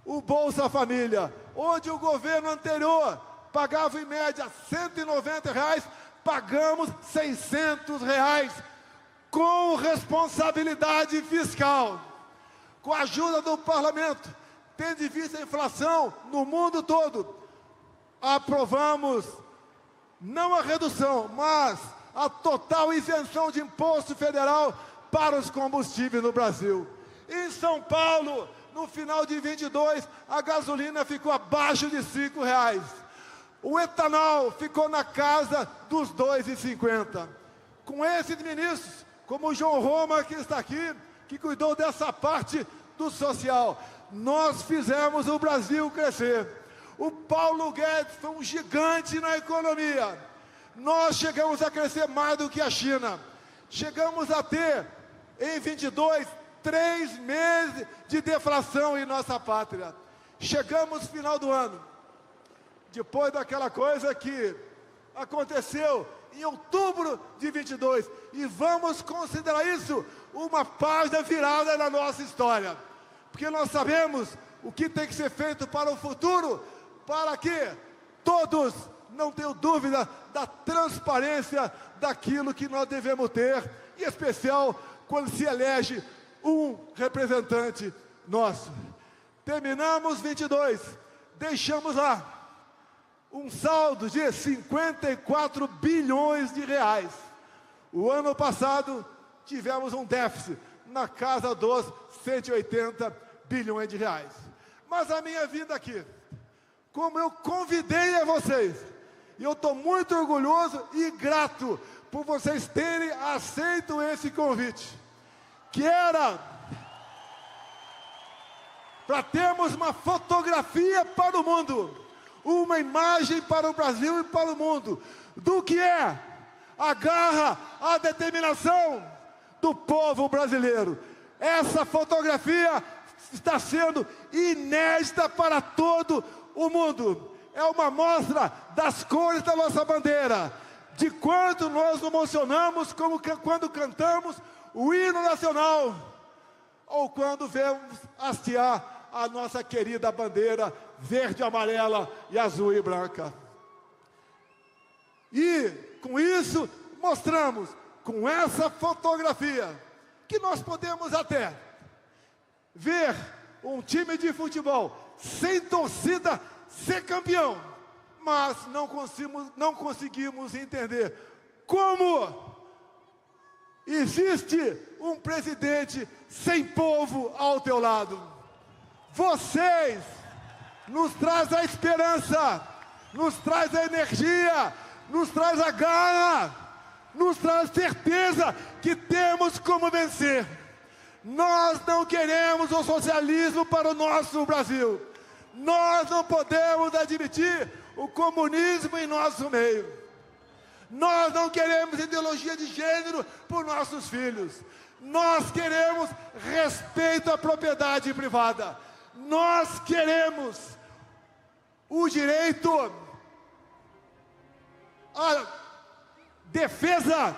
o Bolsa Família, onde o governo anterior pagava em média R$190, pagamos R$600, com responsabilidade fiscal. Com a ajuda do parlamento, tendo em vista a inflação no mundo todo, aprovamos não a redução, mas a total isenção de imposto federal para os combustíveis no Brasil. Em São Paulo, no final de 22, a gasolina ficou abaixo de R$5. O etanol ficou na casa dos R$2,50. Com esses ministros, como o João Roma, que está aqui, que cuidou dessa parte do social, nós fizemos o Brasil crescer. O Paulo Guedes foi um gigante na economia. Nós chegamos a crescer mais do que a China. Chegamos a ter, em 22, 3 meses de deflação em nossa pátria. Chegamos no final do ano, depois daquela coisa que aconteceu em outubro de 22, e vamos considerar isso uma página virada na nossa história, porque nós sabemos o que tem que ser feito para o futuro, para que todos não tenham dúvida da transparência daquilo que nós devemos ter, em especial quando se elege um representante nosso. Terminamos 22, deixamos lá um saldo de 54 bilhões de reais. O ano passado tivemos um déficit na casa dos 180 bilhões de reais. Mas a minha vinda aqui, como eu convidei a vocês, e eu estou muito orgulhoso e grato por vocês terem aceito esse convite, que era para termos uma fotografia para o mundo, uma imagem para o Brasil e para o mundo, do que é a garra, a determinação do povo brasileiro. Essa fotografia está sendo inédita para todo o mundo. É uma mostra das cores da nossa bandeira, de quanto nós nos emocionamos quando cantamos o hino nacional, ou quando vemos hastear a nossa querida bandeira verde, amarela e azul e branca. E com isso mostramos, com essa fotografia, que nós podemos até ver um time de futebol sem torcida ser campeão, mas não conseguimos entender como existe um presidente sem povo ao teu lado. Vocês nos trazem a esperança, nos traz a energia, nos traz a garra, nos traz certeza que temos como vencer. Nós não queremos o socialismo para o nosso Brasil. Nós não podemos admitir o comunismo em nosso meio. Nós não queremos ideologia de gênero por nossos filhos. Nós queremos respeito à propriedade privada. Nós queremos o direito à defesa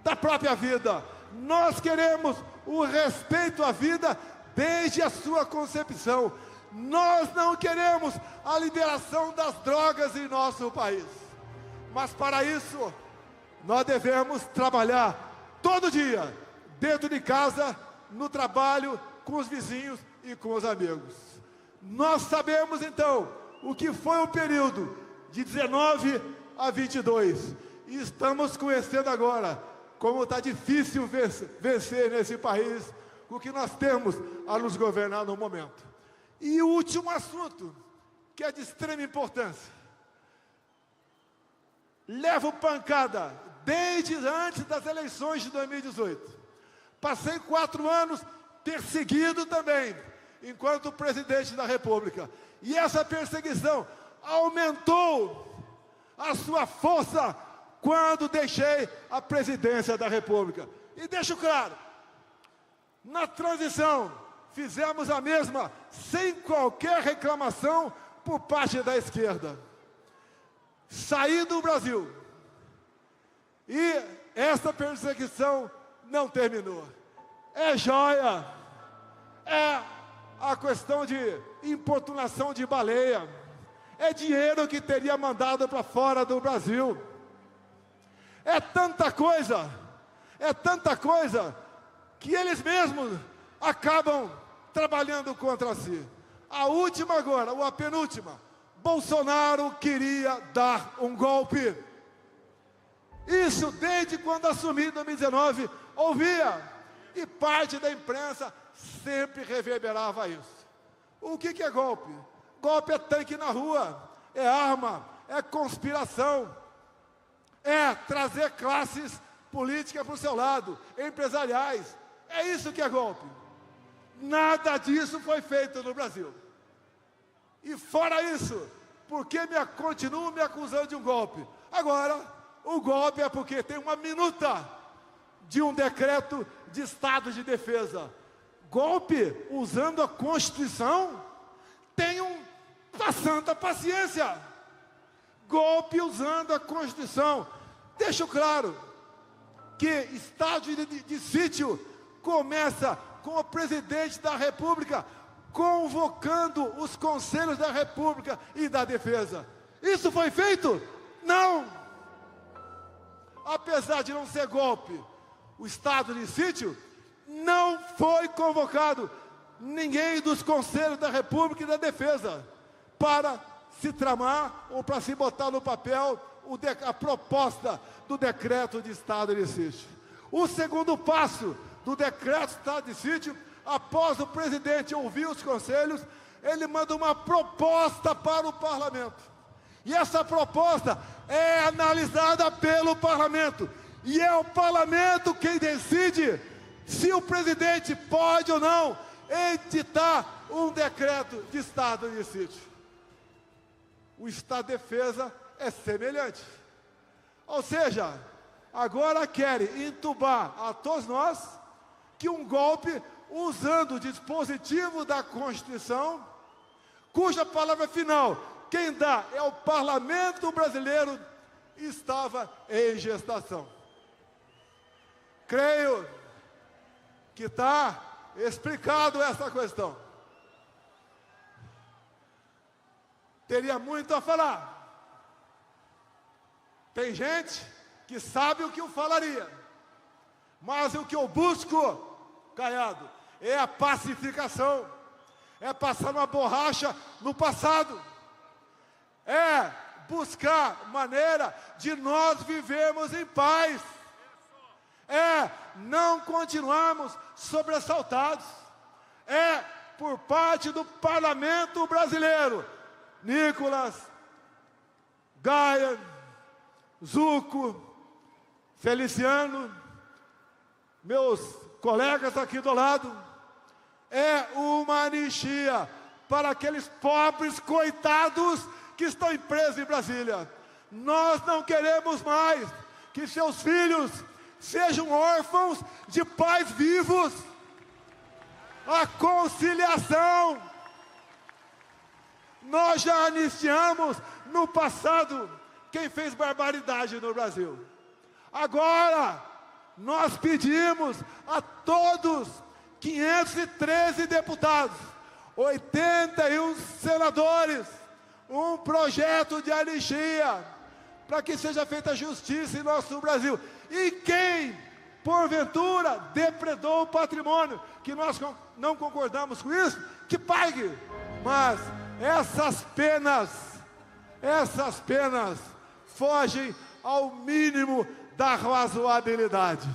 da própria vida. Nós queremos o respeito à vida desde a sua concepção. Nós não queremos a liberação das drogas em nosso país. Mas para isso, nós devemos trabalhar todo dia, dentro de casa, no trabalho, com os vizinhos e com os amigos. Nós sabemos então o que foi o período de 19 a 22 e estamos conhecendo agora como está difícil vencer nesse país o que nós temos a nos governar no momento. E o último assunto, que é de extrema importância. Levo pancada desde antes das eleições de 2018. Passei 4 anos perseguido também, enquanto presidente da República. E essa perseguição aumentou a sua força quando deixei a presidência da República. E deixo claro, na transição, fizemos a mesma, sem qualquer reclamação por parte da esquerda. Saí do Brasil. E essa perseguição não terminou. É joia. É a questão de importunação de baleia. É dinheiro que teria mandado para fora do Brasil. É tanta coisa, que eles mesmos acabam trabalhando contra si. A última agora, ou a penúltima, Bolsonaro queria dar um golpe. Isso desde quando assumi em 2019, ouvia, e parte da imprensa sempre reverberava isso. O que é golpe? Golpe é tanque na rua, é arma, é conspiração, é trazer classes políticas para o seu lado, empresariais. É isso que é golpe. Nada disso foi feito no Brasil. E fora isso, por que continuam me acusando de um golpe? Agora, o golpe é porque tem uma minuta de um decreto de estado de defesa. Golpe usando a Constituição? Tenham a santa paciência. Golpe usando a Constituição. Deixo claro que estado de sítio começa com o presidente da República convocando os conselhos da República e da Defesa. Isso foi feito? Não! Apesar de não ser golpe, o estado de sítio não foi convocado ninguém dos conselhos da República e da Defesa para se tramar ou para se botar no papel a proposta do decreto de estado de sítio. O segundo passo do decreto de estado de sítio, após o presidente ouvir os conselhos, ele manda uma proposta para o parlamento. E essa proposta é analisada pelo parlamento. E é o parlamento quem decide se o presidente pode ou não editar um decreto de estado de sítio. O estado de defesa é semelhante. Ou seja, agora querem entubar a todos nós que um golpe usando o dispositivo da Constituição, cuja palavra final, quem dá é o parlamento brasileiro, estava em gestação. Creio que está explicado essa questão. Teria muito a falar. Tem gente que sabe o que eu falaria, mas o que eu busco, Caiado, é a pacificação, é passar uma borracha no passado, é buscar maneira de nós vivermos em paz, é não continuarmos sobressaltados, é por parte do parlamento brasileiro, Nicolas, Gaia, Zuco, Feliciano, meus colegas aqui do lado, é uma anistia para aqueles pobres coitados que estão presos em Brasília. Nós não queremos mais que seus filhos sejam órfãos de pais vivos. A conciliação. Nós já anistiamos no passado quem fez barbaridade no Brasil. Agora, nós pedimos a todos, 513 deputados, 81 senadores, um projeto de anistia, para que seja feita justiça em nosso Brasil. E quem porventura depredou o patrimônio, que nós não concordamos com isso, que pague. Mas essas penas fogem ao mínimo da razoabilidade.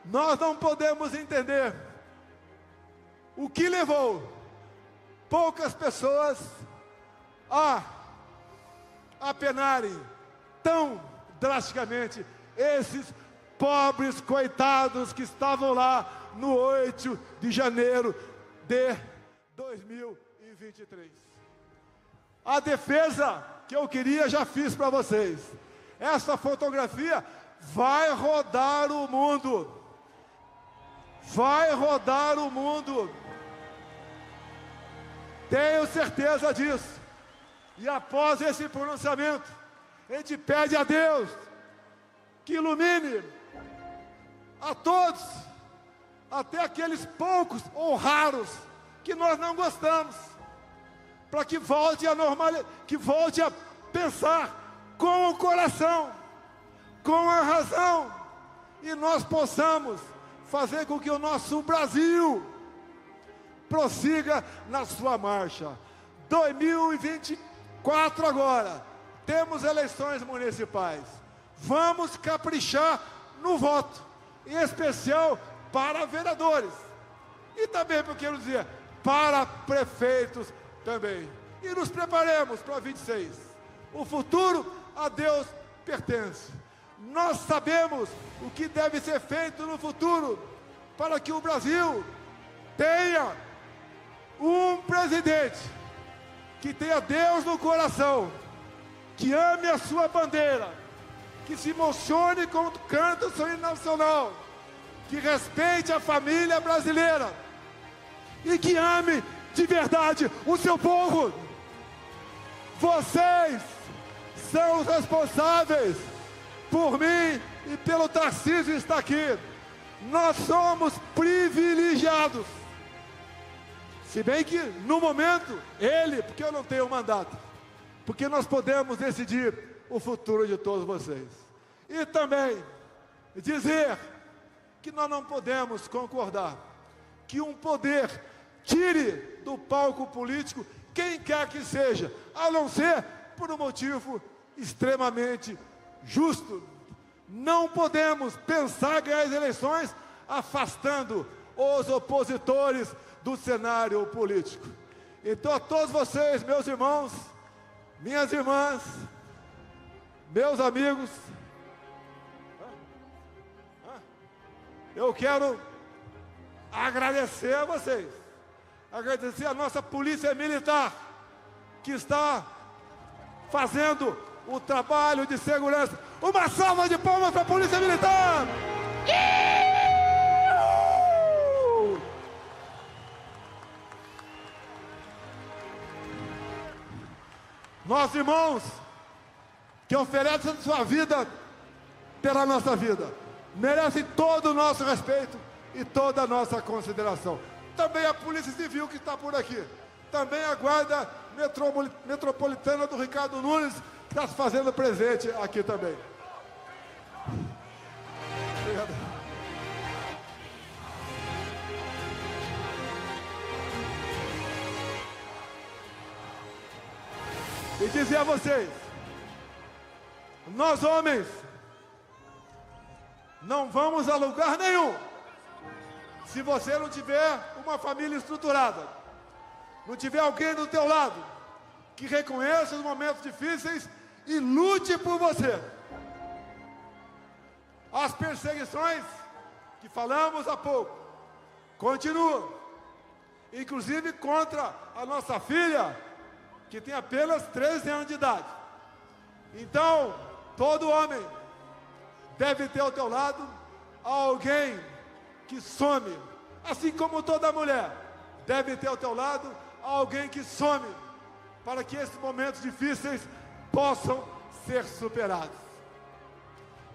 Nós não podemos entender o que levou poucas pessoas a penarem tão drasticamente esses pobres coitados que estavam lá no 8 de janeiro de 2023. A defesa que eu queria já fiz para vocês. Essa fotografia vai rodar o mundo. Vai rodar o mundo. Tenho certeza disso. E após esse pronunciamento, a gente pede a Deus que ilumine a todos, até aqueles poucos ou raros que nós não gostamos, para que volte a normalidade, que volte a pensar com o coração, com a razão, e nós possamos fazer com que o nosso Brasil prossiga na sua marcha. 2024 agora, temos eleições municipais. Vamos caprichar no voto, em especial para vereadores. E também, porque eu dizia, para prefeitos também. E nos preparemos para 26. O futuro a Deus pertence. Nós sabemos o que deve ser feito no futuro para que o Brasil tenha um presidente que tenha Deus no coração, que ame a sua bandeira, que se emocione com o canto do hino nacional, que respeite a família brasileira e que ame de verdade o seu povo. Vocês são os responsáveis por mim e pelo Tarcísio estar aqui. Nós somos privilegiados. Se bem que, no momento, porque eu não tenho mandato, porque nós podemos decidir o futuro de todos vocês. E também dizer que nós não podemos concordar que um poder tire do palco político quem quer que seja, a não ser por um motivo extremamente justo. Não podemos pensar ganhar as eleições afastando os opositores do cenário político. Então, a todos vocês, meus irmãos, minhas irmãs, meus amigos, eu quero agradecer a vocês, agradecer a nossa polícia militar, que está fazendo o trabalho de segurança. Uma salva de palmas para a polícia militar! Nossos irmãos que oferecem sua vida pela nossa vida, merecem todo o nosso respeito e toda a nossa consideração. Também a Polícia Civil que está por aqui. Também a Guarda Metropolitana do Ricardo Nunes, que está se fazendo presente aqui também. Obrigado. E dizer a vocês, nós homens, não vamos a lugar nenhum se você não tiver uma família estruturada, não tiver alguém do teu lado que reconheça os momentos difíceis e lute por você. As perseguições que falamos há pouco continuam, inclusive contra a nossa filha, que tem apenas 13 anos de idade. Então, todo homem deve ter ao teu lado alguém que some, assim como toda mulher deve ter ao teu lado alguém que some, para que esses momentos difíceis possam ser superados.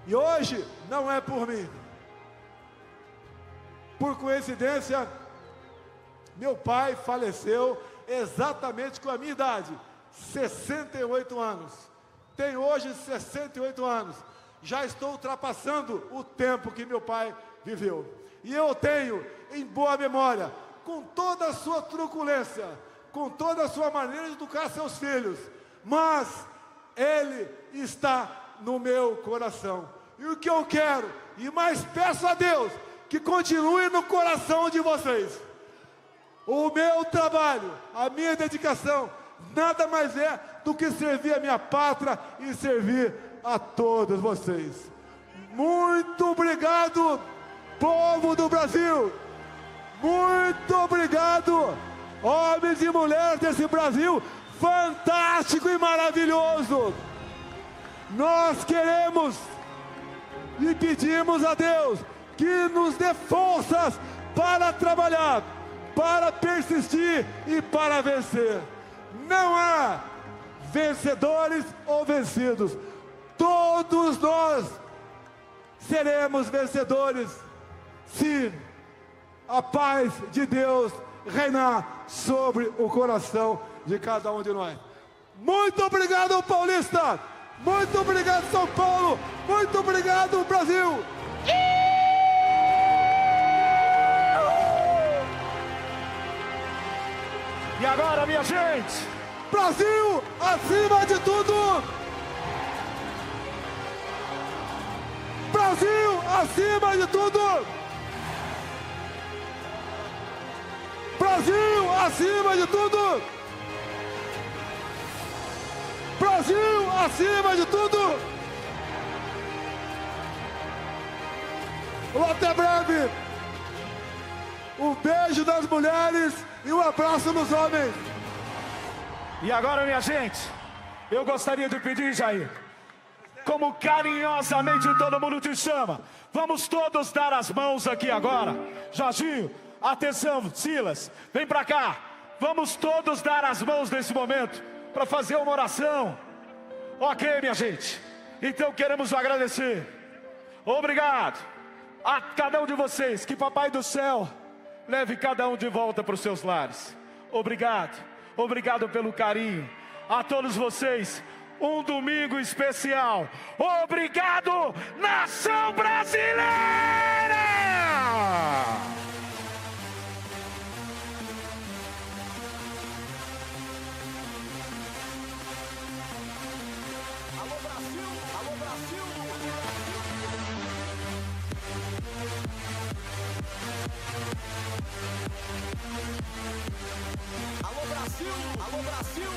E hoje não é por mim. Por coincidência, meu pai faleceu exatamente com a minha idade, 68 anos. Tenho hoje 68 anos. Já estou ultrapassando o tempo que meu pai viveu. E eu tenho em boa memória, com toda a sua truculência, com toda a sua maneira de educar seus filhos, mas ele está no meu coração. E o que eu quero, e mais peço a Deus, que continue no coração de vocês. O meu trabalho, a minha dedicação, nada mais é do que servir a minha pátria e servir a todos vocês. Muito obrigado, povo do Brasil. Muito obrigado, homens e mulheres desse Brasil fantástico e maravilhoso. Nós queremos e pedimos a Deus que nos dê forças para trabalhar, para persistir e para vencer. Não há vencedores ou vencidos. Todos nós seremos vencedores se a paz de Deus reinar sobre o coração de cada um de nós. Muito obrigado, Paulista! Muito obrigado, São Paulo! Muito obrigado, Brasil! E agora, minha gente, Brasil acima de tudo! Brasil acima de tudo! Brasil acima de tudo! Brasil acima de tudo! Até breve! Um beijo das mulheres e um abraço nos homens! e agora, minha gente, eu gostaria de pedir, Jair, como carinhosamente todo mundo te chama, vamos todos dar as mãos aqui agora. Jorginho, atenção, Silas, vem pra cá. Vamos todos dar as mãos nesse momento para fazer uma oração. Ok, minha gente, então queremos agradecer. Obrigado a cada um de vocês. Que Papai do Céu leve cada um de volta para os seus lares. Obrigado, obrigado pelo carinho. A todos vocês, um domingo especial. Obrigado, nação brasileira! Alô Brasil, alô Brasil. Alô Brasil, alô Brasil.